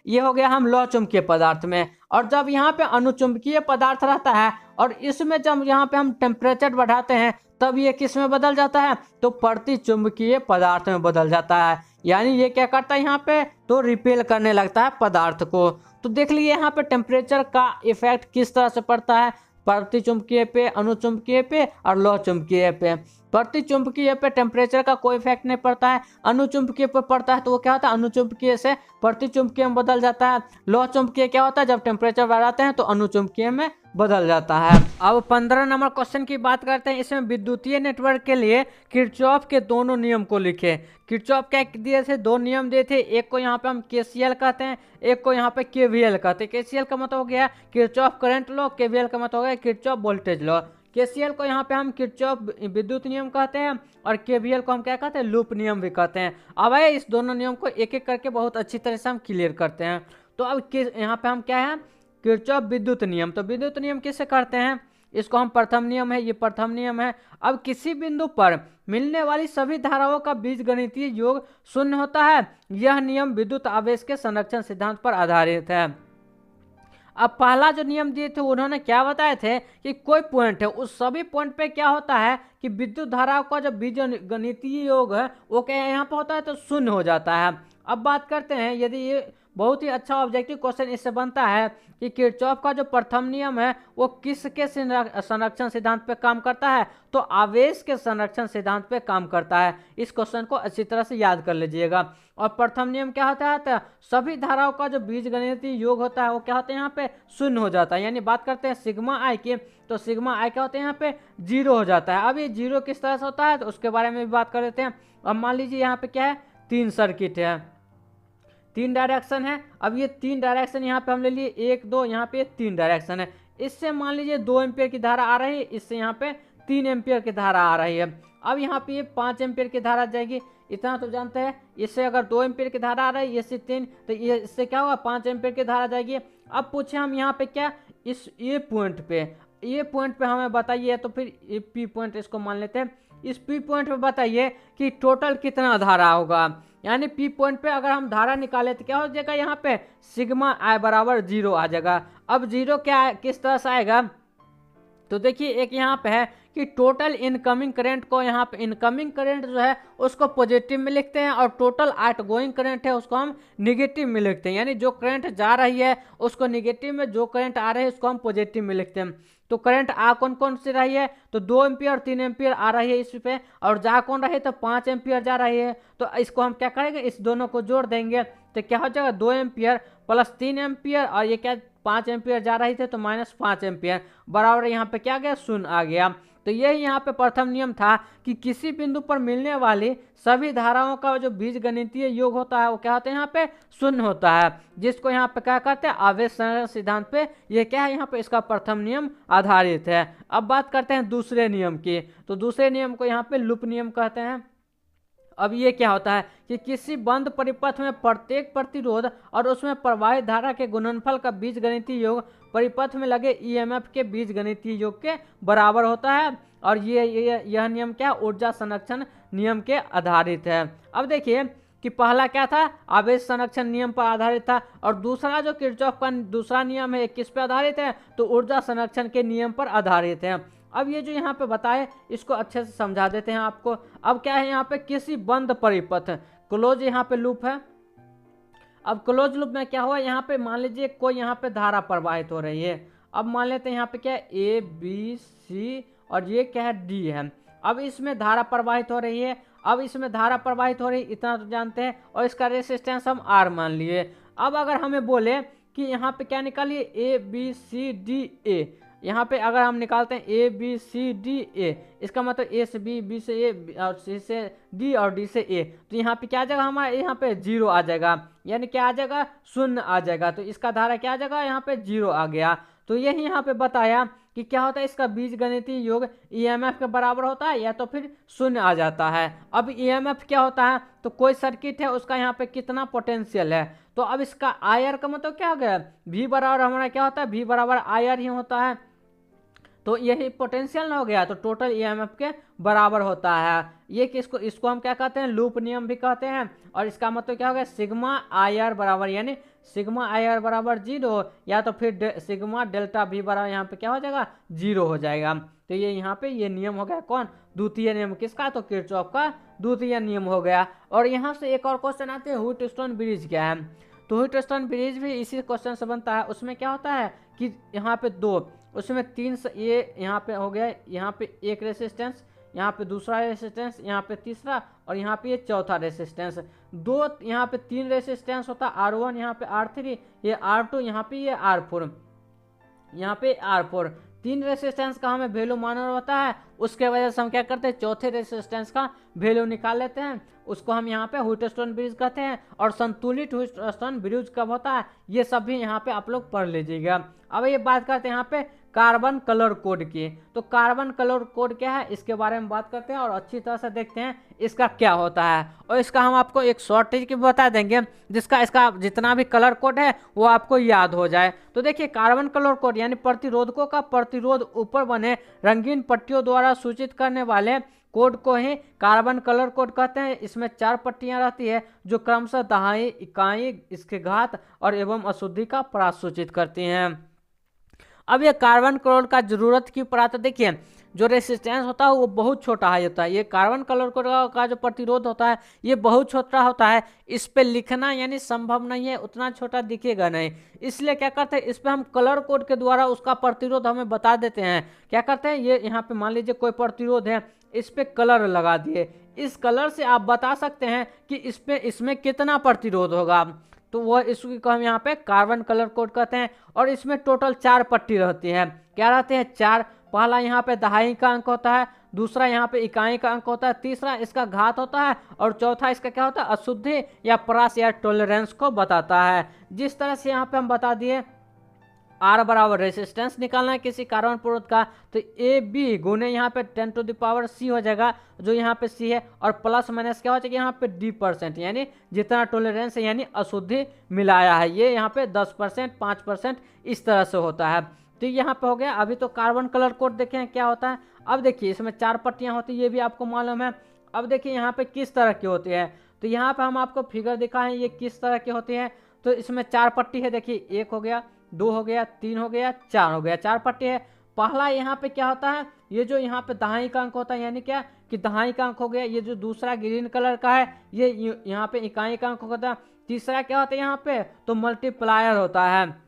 ये हो गया हम लौह चुंबकीय पदार्थ में। और जब यहाँ पे अनुचुंबकीय पदार्थ रहता है और इसमें जब यहाँ पे हम टेम्परेचर बढ़ाते हैं तब ये किस में बदल जाता है, तो प्रतिचुंबकीय पदार्थ में बदल जाता है। यानी ये क्या करता है, यहाँ पे तो रिपेल करने लगता है पदार्थ को। तो देख लीजिए यहाँ पे टेम्परेचर का इफेक्ट किस तरह से पड़ता है, प्रतिचुंबकीय पे, अनुचुंबकीय पे और लौह चुंबकीय पे। प्रतिचुंबकीय पे टेम्परेचर का कोई इफेक्ट नहीं पड़ता है, अनुचुंबकीय पर पड़ता है तो वो क्या होता है, अनुचुंबकीय से प्रतिचुंबकीय में बदल जाता है। लौह चुंबकीय क्या होता है, जब टेम्परेचर बढ़ाते हैं तो अनुचुंबकीय में बदल जाता है। अब 15 नंबर क्वेश्चन की बात करते हैं। इसमें विद्युतीय नेटवर्क के लिए किरचॉफ के दोनों नियम को लिखे। किरचॉफ क्या दिए थे, 2 नियम दिए थे, एक को यहाँ पे हम KCL कहते हैं, एक को यहाँ पे KVL कहते हैं। KCL का मतलब हो गया किरचॉफ करंट लॉ, KVL का मतलब हो गया किरचॉफ वोल्टेज लॉ। KCL को यहाँ पे हम किरचॉफ विद्युत नियम कहते हैं और KVL को हम क्या कहते हैं, लूप नियम भी कहते हैं। अब आइए इस दोनों नियम को एक एक करके बहुत अच्छी तरह से हम क्लियर करते हैं। तो अब यहाँ पे हम क्या है, किरचॉफ विद्युत नियम। तो विद्युत नियम किसे करते हैं, इसको हम प्रथम नियम है, ये प्रथम नियम है। अब किसी बिंदु पर मिलने वाली सभी धाराओं का बीजगणितीय योग शून्य होता है, यह नियम विद्युत आवेश के संरक्षण सिद्धांत पर आधारित है। अब पहला जो नियम दिए थे उन्होंने क्या बताए थे कि कोई पॉइंट है, उस सभी पॉइंट पे क्या होता है कि विद्युत धाराओं का जो बीजगणितीय योग है वो क्या यहाँ पे होता है, तो शून्य हो जाता है। अब बात करते हैं, यदि ये बहुत ही अच्छा ऑब्जेक्टिव क्वेश्चन इससे बनता है कि किरचॉफ का जो प्रथम नियम है वो किसके संरक्षण सिद्धांत पे काम करता है, तो आवेश के संरक्षण सिद्धांत पे काम करता है। इस क्वेश्चन को अच्छी तरह से याद कर लीजिएगा। और प्रथम नियम क्या होता है, तो सभी धाराओं का जो बीजगणितीय योग होता है वो क्या होता है, यहाँ पे शून्य हो जाता है। यानी बात करते हैं सिग्मा आई की, तो सिग्मा आई क्या होता है, यहाँ पे जीरो हो जाता है। अब ये जीरो किस तरह से होता है तो उसके बारे में भी बात कर लेते हैं। अब मान लीजिए यहाँ पे क्या है, 3 सर्किट है, 3 डायरेक्शन है। अब ये 3 डायरेक्शन यहाँ पे हम ले लिए 1 2, यहाँ पे 3 डायरेक्शन है। इससे मान लीजिए 2 एम्पियर की धारा आ रही है, इससे यहाँ पे 3 एम्पियर की धारा आ रही है। अब यहाँ पे ये 5 एम्पियर की धारा जाएगी, इतना तो जानते हैं। इससे अगर 2 एम्पियर की धारा आ रही है, इससे 3, तो ये इससे क्या होगा, 5 एम्पियर की धारा जाएगी। अब पूछे हम यहाँ पे क्या, इस ये पॉइंट पे हमें बताइए, तो फिर ये पी पॉइंट इसको मान लेते हैं। इस पी पॉइंट पे बताइए कि टोटल कितना धारा होगा। यानी पी पॉइंट पे अगर हम धारा निकाले तो क्या हो जाएगा, यहाँ पे सिग्मा आई बराबर 0 आ जाएगा। अब 0 क्या किस तरह से आएगा, तो देखिए एक यहाँ पे है कि टोटल इनकमिंग करंट को, यहाँ पे इनकमिंग करंट जो है उसको पॉजिटिव में लिखते हैं और टोटल आउटगोइंग करंट है उसको हम निगेटिव में लिखते हैं। यानी जो करंट जा रही है उसको निगेटिव में, जो करंट आ रही है उसको हम पॉजिटिव में लिखते हैं। तो करंट आ कौन कौन सी रही है, तो 2 एम्पियर 3 एम्पियर आ रही है इस पे, और जा कौन रही है, तो 5 एम्पियर जा रही है। तो इसको हम क्या करेंगे, इस दोनों को जोड़ देंगे तो क्या हो जाएगा, 2 एम्पियर प्लस 3 एम्पियर, और ये क्या 5 एम्पियर जा रही थी तो माइनस 5 एम्पियर बराबर यहाँ पे क्या गया, शून्य आ गया। तो यही यहाँ पे प्रथम नियम था कि किसी बिंदु पर मिलने वाली सभी धाराओं का जो बीजगणितीय योग होता है वो क्या होता है, यहाँ पे शून्य होता है, जिसको यहाँ पे क्या कहते हैं, आवेश संरक्षण सिद्धांत पे ये क्या है, यहाँ पे इसका प्रथम नियम आधारित है। अब बात करते हैं दूसरे नियम की, तो दूसरे नियम को यहाँ पे लूप नियम कहते हैं। अब ये क्या होता है कि किसी बंद परिपथ में प्रत्येक प्रतिरोध और उसमें प्रवाहित धारा के गुणनफल का बीजगणितीय योग परिपथ में लगे ईएमएफ के बीजगणितीय योग के बराबर होता है। और यह नियम क्या, ऊर्जा संरक्षण नियम के आधारित है। अब देखिए कि पहला क्या था, आवेश संरक्षण नियम पर आधारित था, और दूसरा जो किरचॉफ का दूसरा नियम है किस पे आधारित है, तो ऊर्जा संरक्षण के नियम पर आधारित है। अब ये जो यहाँ पे बताए इसको अच्छे से समझा देते हैं आपको। अब क्या है, यहाँ पे किसी बंद परिपथ, क्लोज यहाँ पे लूप है। अब क्लोज लूप में क्या हुआ, यहाँ पे मान लीजिए कोई यहाँ पे धारा प्रवाहित हो रही है। अब मान लेते हैं यहाँ पे क्या है, ए बी सी और ये क्या है, डी है। अब इसमें धारा प्रवाहित हो रही है, अब इसमें धारा प्रवाहित हो रही है, इतना तो जानते हैं, और इसका रेसिस्टेंस हम आर मान लिए। अब अगर हमें बोले कि यहाँ पे क्या निकालिए, A B C D A, यहाँ पे अगर हम निकालते हैं A B C D A, इसका मतलब ए से बी से ए और सी से डी और डी से ए, तो यहाँ पे क्या आ जाएगा, हमारा यहाँ पे 0 आ जाएगा, यानी क्या आ जाएगा, शून्य आ जाएगा। तो इसका धारा क्या आ जाएगा, यहाँ पे 0 आ गया। तो यही यहाँ पे बताया कि क्या होता है, इसका बीजगणितीय योग ईएमएफ के बराबर होता है या तो फिर शून्य आ जाता है। अब ईएमएफ क्या होता है, तो कोई सर्किट है उसका यहाँ पे कितना पोटेंशियल है, तो अब इसका आईआर का मतलब क्या हो गया, V बराबर हमारा क्या होता है, V बराबर आईआर ही होता है। तो यही पोटेंशियल हो गया, तो टोटल ईएमएफ के बराबर होता है। ये इसको हम क्या कहते हैं, लूप नियम भी कहते हैं। और इसका मतलब क्या हो गया, सिग्मा आई आर बराबर, यानी सिग्मा आई आर बराबर 0 या तो फिर सिग्मा डेल्टा भी बराबर यहाँ पे क्या हो जाएगा, 0 हो जाएगा। तो ये यहाँ पे ये नियम हो गया कौन, द्वितीय नियम किसका, तो किरचॉफ का द्वितीय नियम हो गया। और यहाँ से एक और क्वेश्चन आते हैं, व्हीटस्टोन ब्रिज क्या है। तो व्हीटस्टोन ब्रिज भी इसी क्वेश्चन से बनता है। उसमें क्या होता है कि यहाँ पे 2, उसमें 3 ये यहाँ पे हो गया, यहाँ पे एक रेसिस्टेंस, यहाँ पे दूसरा रेसिस्टेंस, यहाँ पे तीसरा, और यहाँ पे ये चौथा रेसिस्टेंस। 2 यहाँ पे 3 रेसिस्टेंस होता है, R1 यहाँ पे R3, ये R2 यहाँ पे ये R4, यहाँ पे R4। 3 रेसिस्टेंस का हमें वैल्यू मालूम होता है, उसके वजह से हम क्या करते हैं, चौथे रेसिस्टेंस का वैल्यू निकाल लेते हैं, उसको हम यहाँ पे व्हीटस्टोन ब्रिज कहते हैं। और संतुलित व्हीटस्टोन ब्रिज कब होता है, ये सब भी यहाँ पे आप लोग पढ़ लीजिएगा। अब ये बात करते हैं यहाँ पे कार्बन कलर कोड की। तो कार्बन कलर कोड क्या है, इसके बारे में बात करते हैं और अच्छी तरह से देखते हैं इसका क्या होता है। और इसका हम आपको एक शॉर्ट ट्रिक बता देंगे, जिसका इसका जितना भी कलर कोड है वो आपको याद हो जाए। तो देखिए कार्बन कलर कोड यानी प्रतिरोधकों का प्रतिरोध ऊपर बने रंगीन पट्टियों द्वारा सूचित करने वाले कोड को ही कार्बन कलर कोड कहते हैं। इसमें 4 पट्टियां रहती है जो क्रमशः दहाई, इकाई, इसके घात और एवं अशुद्धि का परास सूचित करती हैं। अब ये कार्बन कलर का जरूरत क्यों पड़ा, तो देखिए जो रेसिस्टेंस होता है वो बहुत छोटा है होता है। ये कार्बन कलर कोड का जो प्रतिरोध होता है ये बहुत छोटा होता है, इस पे लिखना यानी संभव नहीं है, उतना छोटा दिखेगा नहीं। इसलिए क्या करते हैं, इस पे हम कलर कोड के द्वारा उसका प्रतिरोध हमें बता देते हैं। क्या करते हैं, ये यहाँ पे मान लीजिए कोई प्रतिरोध है, इस पे कलर लगा दिए, इस कलर से आप बता सकते हैं कि इसमें कितना प्रतिरोध होगा। तो वह इसको हम यहाँ पे कार्बन कलर कोड कहते हैं। और इसमें टोटल 4 पट्टी रहती है। क्या रहते हैं, 4। पहला यहाँ पे दहाई का अंक होता है, दूसरा यहाँ पे इकाई का अंक होता है, तीसरा इसका घात होता है, और चौथा इसका क्या होता है, अशुद्धि या परास या टॉलरेंस को बताता है। जिस तरह से यहाँ पे हम बता दिए R बराबर रेसिस्टेंस निकालना है किसी कार्बन प्रतिरोध का, तो ए बी गुने यहाँ पे 10⁻C हो जाएगा, जो यहाँ पे C है, और प्लस माइनस क्या हो जाएगा यहाँ पे D%, यानी जितना टॉलरेंस है यानी अशुद्धि मिलाया है, ये यहाँ पे 10%, 5% इस तरह से होता है। तो यहाँ पे हो गया। अभी तो कार्बन कलर कोड देखें क्या होता है। अब देखिए इसमें 4 पट्टियाँ होती है, ये भी आपको मालूम है। अब देखिए यहाँ पे किस तरह की होती है, तो यहाँ पे हम आपको फिगर दिखाएं ये किस तरह की होती है। तो इसमें 4 पट्टी है, देखिए 1 हो गया, 2 हो गया, 3 हो गया, 4 हो गया, 4 पट्टी है। पहला यहाँ पे क्या होता है, ये जो यहाँ पे दहाई का अंक होता है, यानी क्या कि दहाई का अंक हो गया। ये जो दूसरा ग्रीन कलर का है ये यहाँ पे इकाई का अंक होता है। तीसरा क्या होता है यहाँ पे, तो मल्टीप्लायर होता है।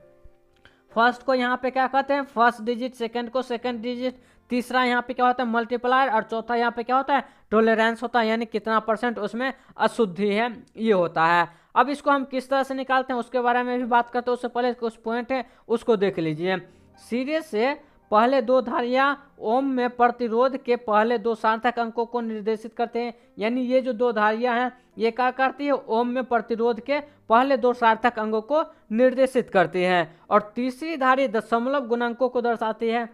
फर्स्ट को यहाँ पे क्या कहते हैं, फर्स्ट डिजिट, सेकंड को सेकंड डिजिट, तीसरा यहाँ पे क्या होता है मल्टीप्लायर, और चौथा यहाँ पे क्या होता है टॉलरेंस होता है, यानी कितना % उसमें अशुद्धि है, ये होता है। अब इसको हम किस तरह से निकालते हैं उसके बारे में भी बात करते हैं। उससे पहले कुछ पॉइंट है उसको देख लीजिए। सीरीज से पहले 2 धारियां ओम में प्रतिरोध के पहले 2 सार्थक अंकों को निर्देशित करते हैं, यानी ये जो 2 धारियां हैं ये क्या करती है, ओम में प्रतिरोध के पहले 2 सार्थक अंकों को निर्देशित करती हैं। और तीसरी धारी दशमलव गुणांकों को दर्शाती है।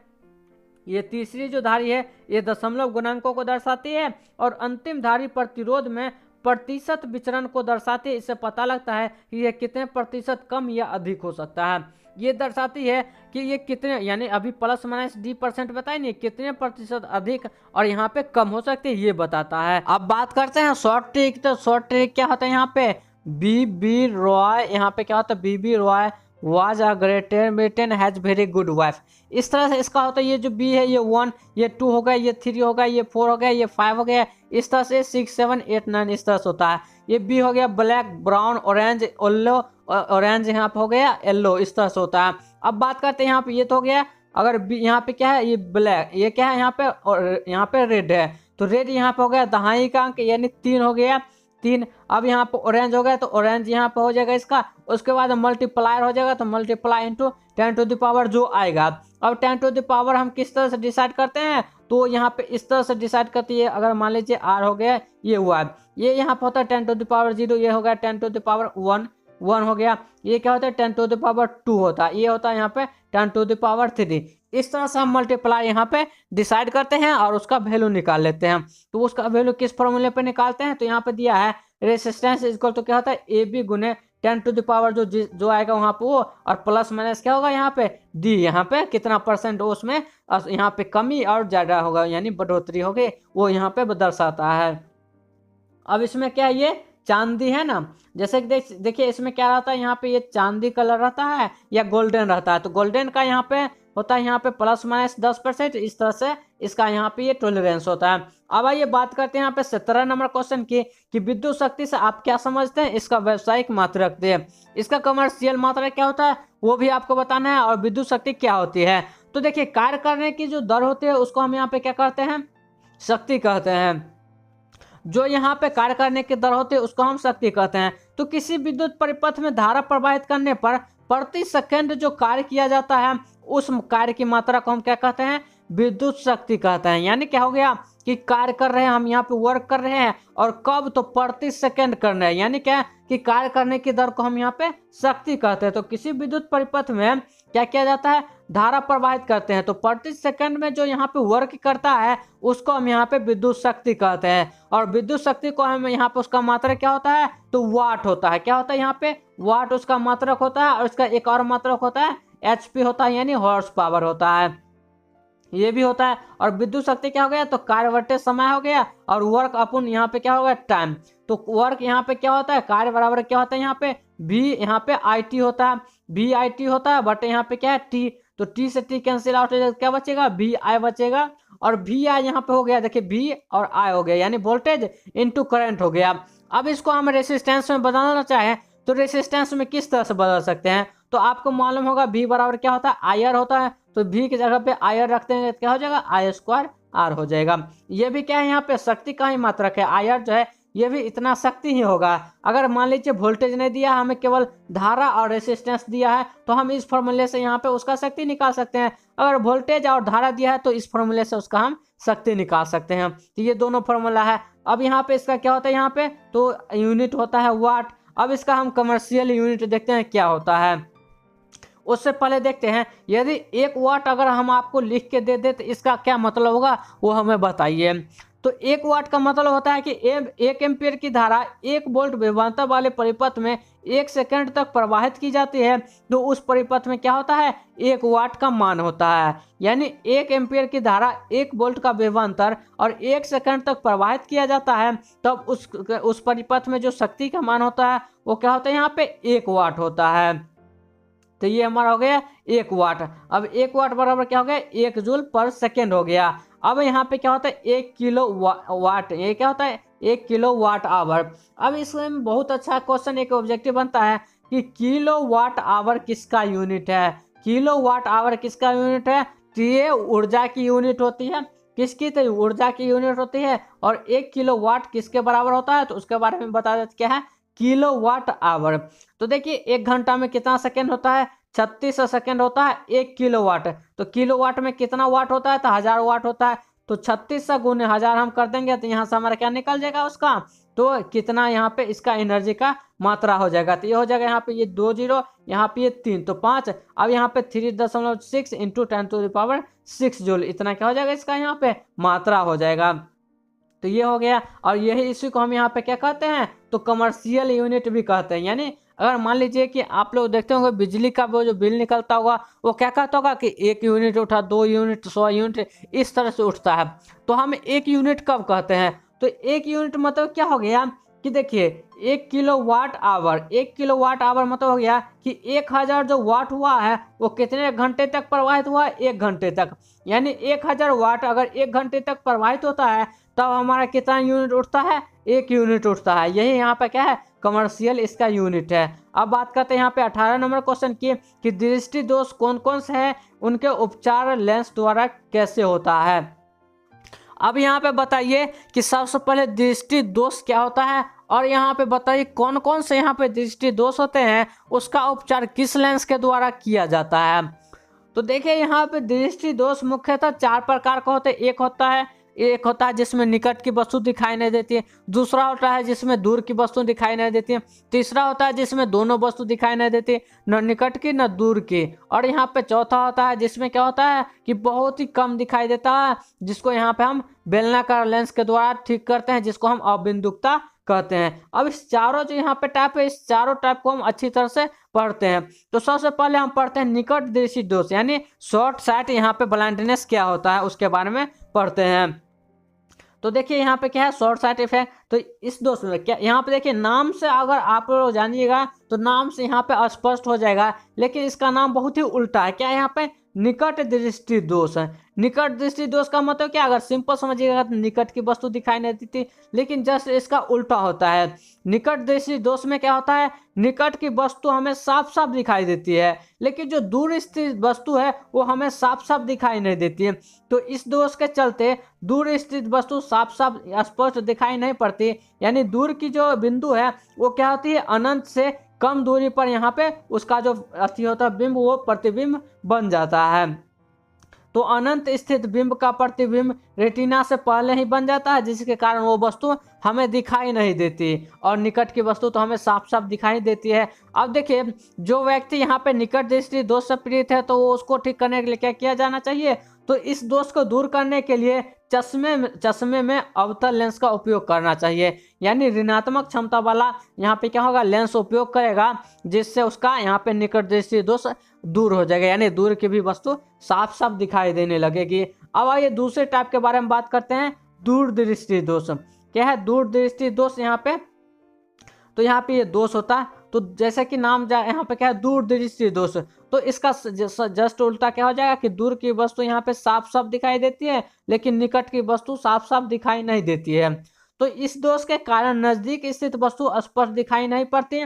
ये तीसरी जो धारी है ये दशमलव गुणांकों को दर्शाती है। और अंतिम धारी प्रतिरोध में प्रतिशत विचरण को दर्शाती है। इससे पता लगता है कि ये कितने प्रतिशत कम या अधिक हो सकता है। ये दर्शाती है कि ये कितने, यानी अभी प्लस माइनस D% बताए नहीं, कितने प्रतिशत अधिक और यहाँ पे कम हो सकते हैं ये बताता है। अब बात करते हैं शॉर्ट ट्रिक। तो शॉर्ट ट्रिक क्या होता है यहाँ पे, B.B. रॉय, यहाँ पे क्या होता है B.B. Roy was a great Britain has very good wife. इस तरह से इसका होता है, ये जो B है ये 1, ये 2 हो गया, ये 3 हो गया, ये 4 हो गया, ये 5 हो गया, इस तरह से 6, 7, 8, 9 इस तरह से होता है। ये B हो गया black, brown, orange, yellow, orange यहाँ पे हो गया येलो, इस तरह से होता है। अब बात करते हैं यहाँ पे, ये तो हो गया। अगर B यहाँ पे क्या है, ये ब्लैक, ये क्या है यहाँ पे, और यहाँ पे रेड है, तो रेड यहाँ पे हो गया दहाई का अंक, यानी 3 हो गया, 3। अब यहाँ पे ऑरेंज हो गया तो ऑरेंज यहाँ पे हो जाएगा इसका। उसके बाद मल्टीप्लायर हो जाएगा तो मल्टीप्लाई इंटू 10⁻, जो आएगा। अब 10⁻ हम किस तरह से डिसाइड करते हैं, तो यहाँ पे इस तरह से डिसाइड करती है। अगर मान लीजिए R हो गया, ये हुआ, ये यहाँ पे होता है 10⁻0, ये हो गया 10⁻1, 1 हो गया। ये क्या होता है 10⁻2 होता है, ये होता है यहाँ पे 10⁻3। इस तरह से हम मल्टीप्लाई यहाँ पे डिसाइड करते हैं और उसका वैल्यू निकाल लेते हैं। तो उसका वैल्यू किस फॉर्मूले पे निकालते हैं, तो यहाँ पे दिया है रेसिस्टेंस इक्वल तो क्या होता है AB गुने 10⁻, जो आएगा वहाँ पे वो, और प्लस माइनस क्या होगा यहाँ पे D, यहाँ पे कितना % हो उसमें, यहाँ पे कमी और ज़्यादा होगा यानी बढ़ोतरी होगी, वो यहाँ पे दर्शाता है। अब इसमें क्या है, ये चांदी है ना, जैसे देखिए इसमें क्या रहता है, यहाँ पे ये चांदी कलर रहता है या गोल्डन रहता है। तो गोल्डन का यहाँ पे होता है यहाँ पे प्लस माइनस 10%, इस तरह से इसका यहाँ पे ये टॉलरेंस होता है। अब आइए बात करते हैं यहाँ पे 17 नंबर क्वेश्चन की, कि विद्युत शक्ति से आप क्या समझते हैं, इसका व्यावसायिक मात्रा रखते हैं, इसका कमर्शियल मात्रा क्या होता है वो भी आपको बताना है, और विद्युत शक्ति क्या होती है। तो देखिए कार्य करने की जो दर होती है उसको हम यहाँ पे क्या कहते हैं, शक्ति कहते हैं। जो यहाँ पे कार्य करने की दर होती है उसको हम शक्ति कहते हैं। तो किसी विद्युत परिपथ में धारा प्रवाहित करने पर प्रति सेकंड जो कार्य किया जाता है उस कार्य की मात्रा को हम क्या कहते हैं, विद्युत शक्ति कहते हैं। यानी क्या हो गया कि कार्य कर रहे हैं हम, यहाँ पे वर्क कर रहे हैं, और कब, तो प्रति सेकंड कर रहे हैं, यानी क्या कि कार्य करने की दर को हम यहाँ पे शक्ति कहते हैं। तो किसी विद्युत परिपथ में क्या किया जाता है, धारा प्रवाहित करते हैं, तो प्रति सेकंड में जो यहाँ पे वर्क करता है उसको हम यहाँ पे विद्युत शक्ति कहते हैं। और विद्युत शक्ति को हम यहाँ पे उसका मात्रक क्या होता है, तो वाट होता है। क्या होता है यहाँ पे, वाट उसका मात्रक होता है, और इसका एक और मात्रक होता है HP होता है, यानी हॉर्स पावर होता है, ये भी होता है। और विद्युत शक्ति क्या हो गया, तो कार्य बटे समय हो गया, और वर्क अपन यहाँ पे क्या होगा, टाइम। तो वर्क यहाँ पे क्या होता है, कार्य बराबर क्या होता है यहाँ पे V, यहाँ पे IT होता है, VIT होता है, बटे यहाँ पे क्या है T। तो T से T कैंसिल आउट हो जाएगा, क्या बचेगा, VI बचेगा। और वी आई यहाँ पे हो गया, देखिए वी और आई हो गया, यानी वोल्टेज इनटू करंट हो गया। अब इसको हम रेसिस्टेंस में बदलना चाहें तो रेसिस्टेंस में किस तरह से बदल सकते हैं, तो आपको मालूम होगा V बराबर क्या होता है, आई आर होता है। तो V की जगह पे आई आर रखते हैं, क्या हो जाएगा, आई स्क्वायर आर हो जाएगा। ये भी क्या है, यहाँ पे शक्ति का ही मात्रक है, आई आर जो है ये भी इतना शक्ति ही होगा। अगर मान लीजिए वोल्टेज नहीं दिया, हमें केवल धारा और रेसिस्टेंस दिया है, तो हम इस फॉर्मूले से यहाँ पे उसका शक्ति निकाल सकते हैं। अगर वोल्टेज और धारा दिया है तो इस फॉर्मूले से उसका हम शक्ति निकाल सकते हैं। तो ये दोनों फॉर्मूला है। अब यहाँ पे इसका क्या होता है, यहाँ पे तो यूनिट होता है वाट। अब इसका हम कमर्शियल यूनिट देखते हैं क्या होता है। उससे पहले देखते हैं, यदि 1 वाट अगर हम आपको लिख के दे दे तो इसका क्या मतलब होगा वो हमें बताइए। तो 1 वाट का मतलब होता है कि 1 एम्पीयर की धारा 1 वोल्ट विभवांतर वाले परिपथ में 1 सेकंड तक प्रवाहित की जाती है। तो उस परिपथ में क्या होता है, 1 वाट का मान होता है। यानी 1 एम्पीयर की धारा 1 वोल्ट का विभवांतर और 1 सेकंड तक प्रवाहित किया जाता है, तब उस परिपथ में जो शक्ति का मान होता है वो क्या होता है, यहाँ पे 1 वाट होता है। तो ये हमारा हो गया 1 वाट। अब 1 वाट बराबर क्या हो गया, 1 जूल पर सेकेंड हो गया। अब यहाँ पे क्या होता है, 1 किलो वाट, ये क्या होता है, 1 किलो वाट आवर। अब इसमें बहुत अच्छा क्वेश्चन एक ऑब्जेक्टिव बनता है कि किलो वाट आवर किसका यूनिट है। किलो वाट आवर किसका यूनिट है, तो ये ऊर्जा की यूनिट होती है। किसकी, तो ऊर्जा की यूनिट होती है। और 1 किलो वाट किसके बराबर होता है, तो उसके बारे में बता देते क्या है, किलो वाट आवर। तो देखिए 1 घंटा में कितना सेकेंड होता है, 36 सेकेंड होता है 1 किलो वाट। तो किलो वाट में कितना वाट होता है, तो 1000 वाट होता है। तो 36 गुने 1000 हम कर देंगे तो यहाँ से हमारा क्या निकल जाएगा उसका, तो कितना यहाँ पे इसका एनर्जी का मात्रा हो जाएगा। तो ये हो जाएगा यहाँ पे ये 2 जीरो, यहाँ पे ये 3 तो 5। अब यहाँ पे 3.6 इंटू 10⁶ जूल, इतना क्या हो जाएगा इसका यहाँ पे मात्रा हो जाएगा। तो ये हो गया। और यही इसी को हम यहाँ पे क्या कहते हैं, तो कमर्शियल यूनिट भी कहते हैं। यानी अगर मान लीजिए कि आप लोग देखते होंगे बिजली का वो जो बिल निकलता होगा वो क्या कहता होगा कि 1 यूनिट उठा, 2 यूनिट, 100 यूनिट, इस तरह से उठता है। तो हम 1 यूनिट कब कहते हैं, तो 1 यूनिट मतलब क्या हो गया कि देखिए 1 kilo watt hour, 1 kilo watt hour मतलब हो गया कि 1000 जो वाट हुआ है वो कितने घंटे तक प्रवाहित हुआ है, 1 घंटे तक। यानी 1000 वाट अगर 1 घंटे तक प्रवाहित होता है तब हमारा कितना यूनिट उठता है, 1 यूनिट उठता है। यही यहाँ पे क्या है, कमर्शियल इसका यूनिट है। अब बात करते हैं यहाँ पे 18 नंबर क्वेश्चन की कि दृष्टि दोष कौन कौन से हैं, उनके उपचार लेंस द्वारा कैसे होता है। अब यहाँ पे बताइए कि सबसे पहले दृष्टि दोष क्या होता है, और यहाँ पे बताइए कौन कौन से यहाँ पे दृष्टि दोष होते हैं, उसका उपचार किस लेंस के द्वारा किया जाता है। तो देखिए यहाँ पे दृष्टि दोष मुख्यतः 4 प्रकार का होते हैं। एक होता है जिसमें निकट की वस्तु दिखाई नहीं देती है, दूसरा होता है जिसमें दूर की वस्तु दिखाई नहीं देती है, तीसरा होता है जिसमें दोनों वस्तु दिखाई नहीं देती, न निकट की न दूर की, और यहाँ पे चौथा होता है जिसमें क्या होता है कि बहुत ही कम दिखाई देता है, जिसको यहाँ पे हम बेलनाकार लेंस के द्वारा ठीक करते हैं, जिसको हम अबिंदुकता कहते हैं। अब इस चारों जो यहाँ पे टाइप है, इस चारों टाइप को हम अच्छी तरह से पढ़ते हैं। तो सबसे पहले हम पढ़ते हैं निकट दृष्टि दोष, यानी शॉर्ट साइट, यहाँ पे ब्लाइंडनेस क्या होता है उसके बारे में पढ़ते हैं। तो देखिए यहाँ पे क्या है, शॉर्ट साइट इफेक्ट। तो इस दोस्त में क्या, यहाँ पे देखिए नाम से अगर आप लोग जानिएगा तो नाम से यहाँ पे स्पष्ट हो जाएगा, लेकिन इसका नाम बहुत ही उल्टा है। क्या है यहाँ पे, निकट दृष्टि दोष है। निकट दृष्टि दोष का मतलब क्या, अगर सिंपल समझिएगा तो निकट की वस्तु दिखाई नहीं देती, लेकिन जस्ट इसका उल्टा होता है। निकट दृष्टि दोष में क्या होता है, निकट की वस्तु हमें साफ साफ दिखाई देती है, लेकिन जो दूर स्थित वस्तु है वो हमें साफ साफ दिखाई नहीं देती है। तो इस दोष के चलते दूर स्थित वस्तु साफ साफ स्पष्ट दिखाई नहीं पड़ती, यानी दूर की जो बिंदु है वो क्या होती है, अनंत से कम दूरी पर यहाँ पे उसका जो अति होता है बिंब, वो प्रतिबिंब बन जाता है। तो अनंत स्थित बिंब का प्रतिबिंब रेटिना से पहले ही बन जाता है, जिसके कारण वो वस्तु हमें दिखाई नहीं देती, और निकट की वस्तु तो हमें साफ साफ दिखाई देती है। अब देखिए जो व्यक्ति यहाँ पे निकट दृष्टि दोष से पीड़ित है तो वो उसको ठीक करने के लिए क्या किया जाना चाहिए, तो इस दोष को दूर करने के लिए चश्मे में अवतल लेंस का उपयोग करना चाहिए, यानी ऋणात्मक क्षमता वाला यहाँ पे क्या होगा, लेंस उपयोग करेगा, जिससे उसका यहाँ पे निकट दृष्टि दोष दूर हो जाएगा, यानी दूर की भी वस्तु साफ साफ दिखाई देने लगेगी। अब आइए दूसरे टाइप के बारे में बात करते हैं, दूर दृष्टि दोष। क्या है दूर दृष्टि दोष यहाँ पे, तो यहाँ पे ये दोष होता है तो जैसे कि नाम जा यहाँ पे क्या है, दूरदृष्टि दोष, तो इसका जस्ट उल्टा क्या हो जाएगा कि दूर की वस्तु यहाँ पे साफ साफ दिखाई देती है लेकिन निकट की वस्तु साफ साफ दिखाई नहीं देती है। तो इस दोष के कारण नजदीक स्थित वस्तु स्पष्ट दिखाई नहीं पड़ती,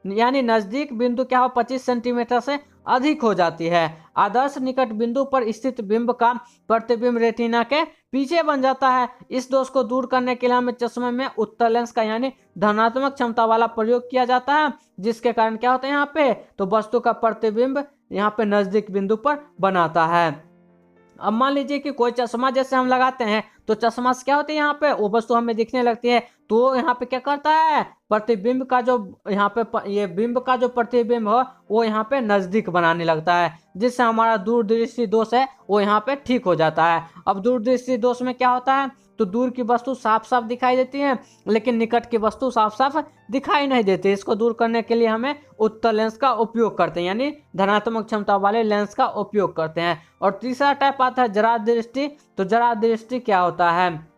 यानी नजदीक बिंदु क्या हो 25 सेंटीमीटर से अधिक हो जाती है। आदर्श निकट बिंदु पर स्थित बिंब का प्रतिबिंब रेटिना के पीछे बन जाता है। इस दोष को दूर करने के लिए हमें चश्मे में उत्तल लेंस का यानी धनात्मक क्षमता वाला प्रयोग किया जाता है, जिसके कारण क्या होता है यहाँ पे, तो वस्तु का प्रतिबिंब यहाँ पे नजदीक बिंदु पर बनाता है। अब मान लीजिए कि कोई चश्मा जैसे हम लगाते हैं तो चश्मा से क्या होता है, यहाँ पे वो वस्तु हमें दिखने लगती है, तो यहाँ पे क्या करता है, प्रतिबिंब का जो यहाँ पे ये बिंब का जो प्रतिबिंब हो वो यहाँ पे नजदीक बनाने लगता है, जिससे हमारा दूरदृष्टि दोष है वो यहाँ पे ठीक हो जाता है। अब दूरदृष्टि दोष में क्या होता है, तो दूर की वस्तु साफ साफ दिखाई देती है लेकिन निकट की वस्तु साफ साफ दिखाई नहीं देती। इसको दूर करने के लिए हमें उत्तल लेंस का उपयोग करते हैं, यानी धनात्मक क्षमता वाले लेंस का उपयोग करते हैं। और तीसरा टाइप आता है जरा दृष्टि। तो जरा दृष्टि क्या होता है,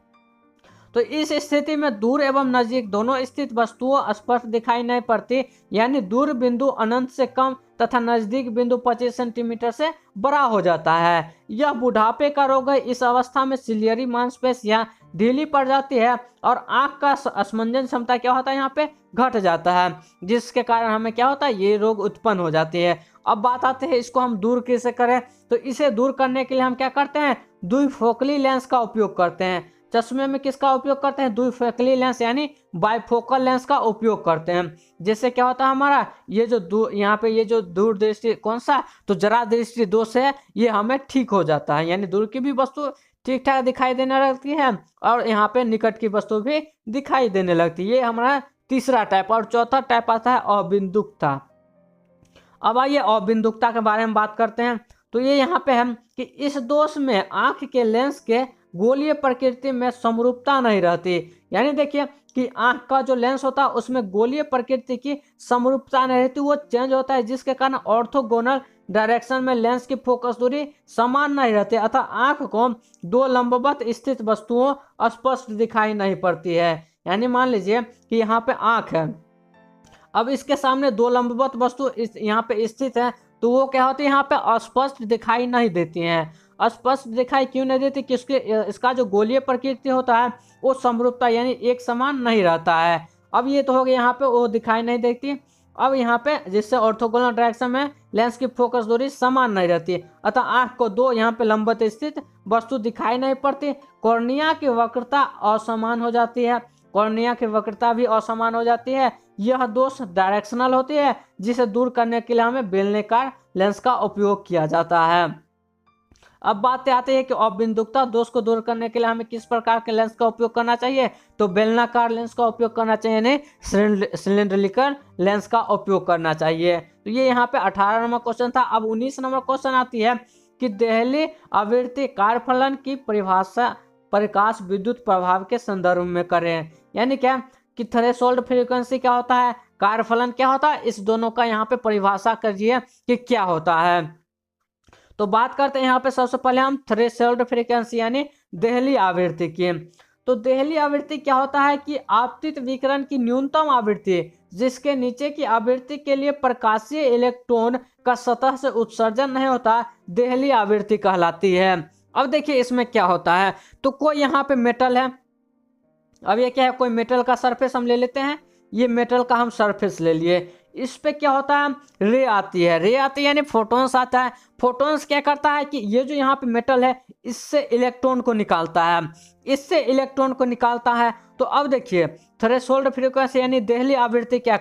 तो इस स्थिति में दूर एवं नजदीक दोनों स्थित वस्तुओं स्पष्ट दिखाई नहीं पड़ती, यानी दूर बिंदु अनंत से कम तथा नजदीक बिंदु 25 सेंटीमीटर से बड़ा हो जाता है। यह बुढ़ापे का रोग है। इस अवस्था में सिलियरी मांसपेशियां ढीली पड़ जाती है और आंख का स्पंदन क्षमता क्या होता है, यहाँ पे घट जाता है, जिसके कारण हमें क्या होता है, ये रोग उत्पन्न हो जाती है। अब बात आती है इसको हम दूर कैसे करें, तो इसे दूर करने के लिए हम क्या करते हैं, द्विफोकली लेंस का उपयोग करते हैं। चश्मे में किसका उपयोग करते हैं, द्विफोकली लेंस यानी बाइफोकल लेंस का उपयोग करते हैं। जिससे क्या होता है हमारा ये जो यहाँ पे ये जो दूर दृष्टि कौन सा, तो जरा दृष्टि दोष है, ये हमें ठीक हो जाता है, यानी दूर की भी वस्तु ठीक ठाक दिखाई देने लगती है और यहाँ पे निकट की वस्तु भी दिखाई देने लगती है। ये हमारा तीसरा टाइप। और चौथा टाइप आता है अबिंदुकता। अब आइए अबिंदुकता के बारे में बात करते हैं। तो ये यहाँ पे है कि इस दोष में आंख के लेंस के गोलीय प्रकृति में समरूपता नहीं रहती, यानी देखिए कि आंख का जो लेंस होता है उसमें गोलीय प्रकृति की समरूपता नहीं रहती, वो चेंज होता है, जिसके कारण ऑर्थोगोनल डायरेक्शन में लेंस की फोकस दूरी समान नहीं रहती, अतः आंख को दो लंबवत स्थित वस्तुओं स्पष्ट दिखाई नहीं पड़ती है। यानी मान लीजिए कि यहाँ पे आंख है, अब इसके सामने दो लंबवत वस्तु यहाँ पे स्थित है, तो वो क्या होती है, यहाँ पे अस्पष्ट दिखाई नहीं देती हैं। अस्पष्ट दिखाई क्यों नहीं देती, क्योंकि इसका जो गोलीय प्रकृति होता है वो समरूपता यानी एक समान नहीं रहता है। अब ये तो हो गया यहाँ पे वो दिखाई नहीं देती। अब यहाँ पे जिससे ऑर्थोगोनल डायरेक्शन में लेंस की फोकस दूरी समान नहीं रहती, अतः आंख को दो यहाँ पे लंबवत स्थित वस्तु दिखाई नहीं पड़ती। कॉर्निया की वक्रता असमान हो जाती है, कॉर्निया की वक्रता भी असमान हो जाती है। यह दोष डायरेक्शनल होती है, जिसे दूर करने के लिए हमें बेलनाकार लेंस का उपयोग किया जाता है। अब बात आती है कि अबिंदुकता दोष को दूर करने के लिए हमें किस प्रकार के लेंस का उपयोग करना चाहिए, तो बेलनाकार लेंस का उपयोग करना चाहिए, नहीं सिलिंड्रिकल लेंस का उपयोग करना चाहिए। तो ये यहाँ पे 18 नंबर क्वेश्चन था। अब 19 नंबर क्वेश्चन आती है कि देहली आवृत्ति कार्यफलन की परिभाषा प्रकाश विद्युत प्रभाव के संदर्भ में करें। यानी क्या कि थ्रेशोल्ड फ्रीक्वेंसी क्या होता है, कार्यफलन क्या होता है, इस दोनों का यहाँ पे परिभाषा करिए कि क्या होता है। तो बात करते हैं यहाँ पे सबसे पहले हम थ्रेशोल्ड फ्रीक्वेंसी यानी देहली आवृत्ति की। तो देहली आवृत्ति क्या होता है कि आपतित विकिरण की न्यूनतम आवृत्ति जिसके नीचे की आवृत्ति के लिए प्रकाशीय इलेक्ट्रॉन का सतह से उत्सर्जन नहीं होता, देहली आवृत्ति कहलाती है। अब देखिए इसमें क्या होता है, तो कोई यहाँ पे मेटल है, अब ये क्या है, कोई मेटल का सरफेस हम ले लेते हैं, ये मेटल का हम सरफेस ले लिए, इस पे क्या होता है, रे आती है, रे आती है यानी फोटोन्स आता है। फोटोन्स क्या करता है कि ये जो यहाँ पे मेटल है इससे इलेक्ट्रॉन को निकालता है, इससे इलेक्ट्रॉन को निकालता है। तो अब देखिए थ्रेशोल्ड फ्रीक्वेंसी यानी देहली आवृत्ति क्या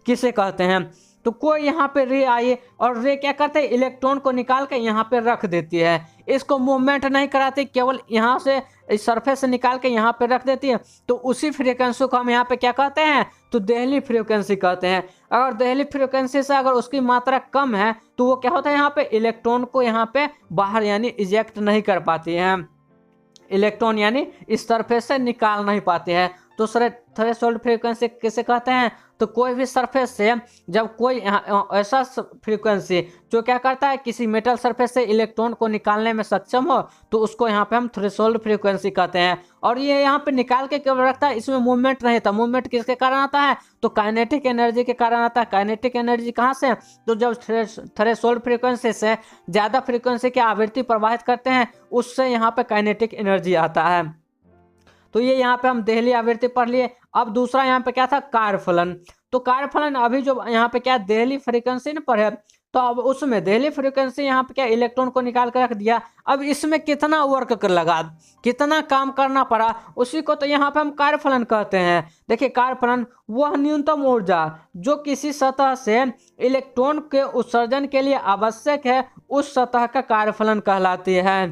किसे कहते हैं, तो कोई यहाँ पे रे आई और रे क्या करते हैं, इलेक्ट्रॉन को निकाल के यहाँ पे रख देती है, इसको मूवमेंट नहीं कराती, केवल यहाँ से इस सरफेस से निकाल के यहाँ पे रख देती है। तो उसी फ्रीक्वेंसी को हम यहाँ पे क्या कहते हैं, तो देहली फ्रीक्वेंसी कहते हैं। अगर देहली फ्रीक्वेंसी से अगर उसकी मात्रा कम है तो वो क्या होता है, यहाँ पे इलेक्ट्रॉन को यहाँ पे बाहर यानी इजेक्ट नहीं कर पाती है, इलेक्ट्रॉन यानी इस सरफेस से निकाल नहीं पाते हैं। तो थ्रेशोल्ड फ्रीक्वेंसी किसे कहते हैं? तो कोई भी सरफेस से जब कोई ऐसा फ्रीक्वेंसी जो क्या करता है, किसी मेटल सरफेस से इलेक्ट्रॉन को निकालने में सक्षम हो, तो उसको यहाँ पे हम थ्रेशोल्ड फ्रीक्वेंसी कहते हैं। और ये यहाँ पे निकाल के केवल रखता है, इसमें मूवमेंट नहीं था। मूवमेंट किसके कारण आता है? तो काइनेटिक एनर्जी के कारण आता है। काइनेटिक एनर्जी कहाँ से? तो जब थ्रेशोल्ड फ्रीक्वेंसी से ज़्यादा फ्रीक्वेंसी की आवृत्ति प्रवाहित करते हैं, उससे यहाँ पे काइनेटिक एनर्जी आता है। तो ये यहाँ पे हम देहली आवृत्ति पढ़ लिए। अब दूसरा यहाँ पे क्या था? कार्यफलन। तो कार्यफलन अभी जो यहाँ पे क्या देहली फ्रीक्वेंसी ने पढ़े, तो अब उसमें देहली फ्रीक्वेंसी यहाँ पे क्या इलेक्ट्रॉन को निकाल कर रख दिया। अब इसमें कितना वर्क कर लगा, कितना काम करना पड़ा, उसी को तो यहाँ पे हम कार्यफलन कहते हैं। देखिए, कार्यफलन वह न्यूनतम ऊर्जा जो किसी सतह से इलेक्ट्रॉन के उत्सर्जन के लिए आवश्यक है, उस सतह का कार्यफलन कहलाती है।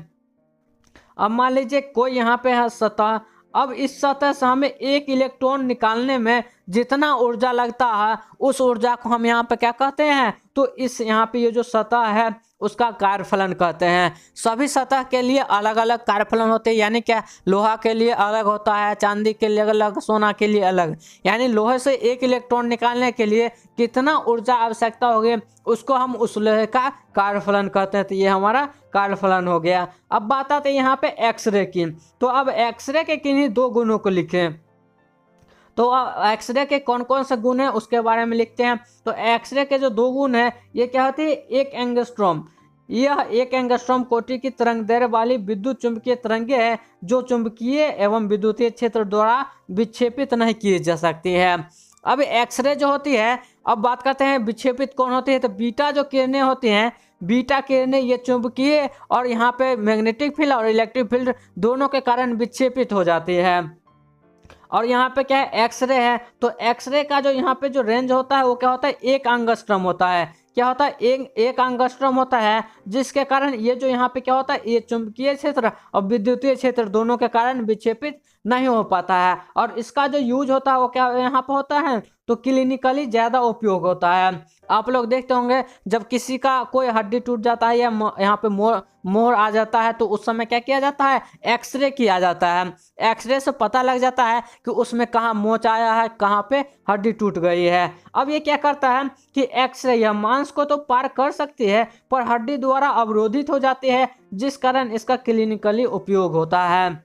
अब मान लीजिए कोई यहाँ पे है सतह, अब इस सतह से हमें एक इलेक्ट्रॉन निकालने में जितना ऊर्जा लगता है, उस ऊर्जा को हम यहाँ पे क्या कहते हैं? तो इस यहाँ पे ये जो सतह है उसका कार्यफलन कहते हैं। सभी सतह के लिए अलग अलग कार्यफलन होते हैं, यानी क्या, लोहा के लिए अलग होता है, चांदी के लिए अलग, सोना के लिए अलग। यानी लोहे से एक इलेक्ट्रॉन निकालने के लिए कितना ऊर्जा आवश्यकता होगी, उसको हम उस लोहे का कार्यफलन कहते हैं। तो ये हमारा कार्यफलन हो गया। अब बात आती है यहाँ पे एक्सरे की। तो अब एक्सरे के किन्हीं दो गुणों को लिखें। तो एक्सरे के कौन कौन से गुण हैं उसके बारे में लिखते हैं। तो एक्सरे के जो दो गुण हैं, ये क्या होती है? एक एंगस्ट्रॉम। यह एक एंगस्ट्रॉम कोटि की तरंग दैर्घ्य वाली विद्युत चुंबकीय तरंगे है, जो चुंबकीय एवं विद्युतीय क्षेत्र द्वारा विक्षेपित नहीं की जा सकती है। अब एक्सरे जो होती है, अब बात करते हैं विक्षेपित कौन होती है। तो बीटा जो किरणें होती हैं, बीटा किरणें ये चुंबकीय और यहाँ पे मैग्नेटिक फील्ड और इलेक्ट्रिक फील्ड दोनों के कारण विक्षेपित हो जाती है। और यहाँ पे क्या है? एक्सरे है। तो एक्सरे का जो यहाँ पे जो रेंज होता है वो क्या होता है? एक एंगस्ट्रॉम होता है। क्या होता है? एक एंगस्ट्रॉम होता है, जिसके कारण ये जो यहाँ पे क्या होता है, ये चुंबकीय क्षेत्र और विद्युतीय क्षेत्र दोनों के कारण विक्षेपित नहीं हो पाता है। और इसका जो यूज होता है वो क्या यहाँ पे होता है? तो क्लिनिकली ज़्यादा उपयोग होता है। आप लोग देखते होंगे जब किसी का कोई हड्डी टूट जाता है या यहाँ पे मोड़ आ जाता है, तो उस समय क्या किया जाता है? एक्सरे किया जाता है। एक्सरे से पता लग जाता है कि उसमें कहाँ मोच आया है, कहाँ पे हड्डी टूट गई है। अब ये क्या करता है कि एक्सरे यह मांस को तो पार कर सकती है, पर हड्डी द्वारा अवरोधित हो जाती है, जिस कारण इसका क्लिनिकली उपयोग होता है।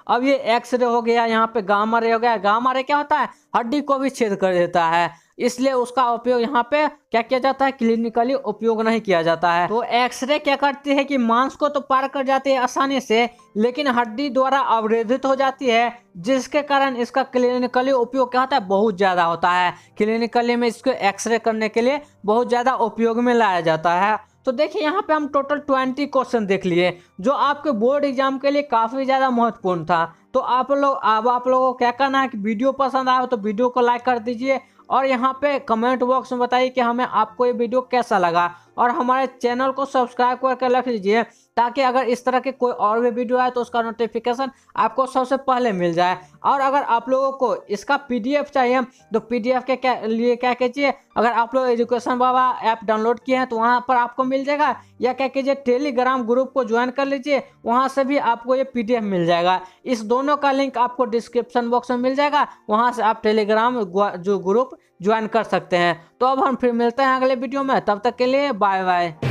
अब ये एक्सरे हो गया, यहाँ पे गामा रे हो गया। गामा रे क्या होता है? हड्डी को भी छेद कर देता है, इसलिए उसका उपयोग यहाँ पे क्या किया जाता है? क्लिनिकली उपयोग नहीं किया जाता है। तो एक्सरे क्या करती है कि मांस को तो पार कर जाती है आसानी से, लेकिन हड्डी द्वारा अवरोधित हो जाती है, जिसके कारण इसका क्लिनिकली उपयोग क्या होता है? बहुत ज़्यादा होता है। क्लिनिकली में इसको एक्सरे करने के लिए बहुत ज़्यादा उपयोग में लाया जाता है। तो देखिए, यहाँ पे हम टोटल 20 क्वेश्चन देख लिए, जो आपके बोर्ड एग्जाम के लिए काफ़ी ज़्यादा महत्वपूर्ण था। तो आप लोगों को क्या करना है कि वीडियो पसंद आया हो तो वीडियो को लाइक कर दीजिए, और यहाँ पे कमेंट बॉक्स में बताइए कि हमें आपको ये वीडियो कैसा लगा, और हमारे चैनल को सब्सक्राइब करके रख लीजिए, ताकि अगर इस तरह के कोई और भी वीडियो आए तो उसका नोटिफिकेशन आपको सबसे पहले मिल जाए। और अगर आप लोगों को इसका PDF चाहिए तो PDF के लिए क्या कीजिए, अगर आप लोग एजुकेशन बाबा ऐप डाउनलोड किए हैं तो वहाँ पर आपको मिल जाएगा, या क्या कीजिए टेलीग्राम ग्रुप को ज्वाइन कर लीजिए, वहाँ से भी आपको ये PDF मिल जाएगा। इस दोनों का लिंक आपको डिस्क्रिप्शन बॉक्स में मिल जाएगा, वहाँ से आप टेलीग्राम जो ग्रुप ज्वाइन कर सकते हैं। तो अब हम फिर मिलते हैं अगले वीडियो में, तब तक के लिए बाय बाय।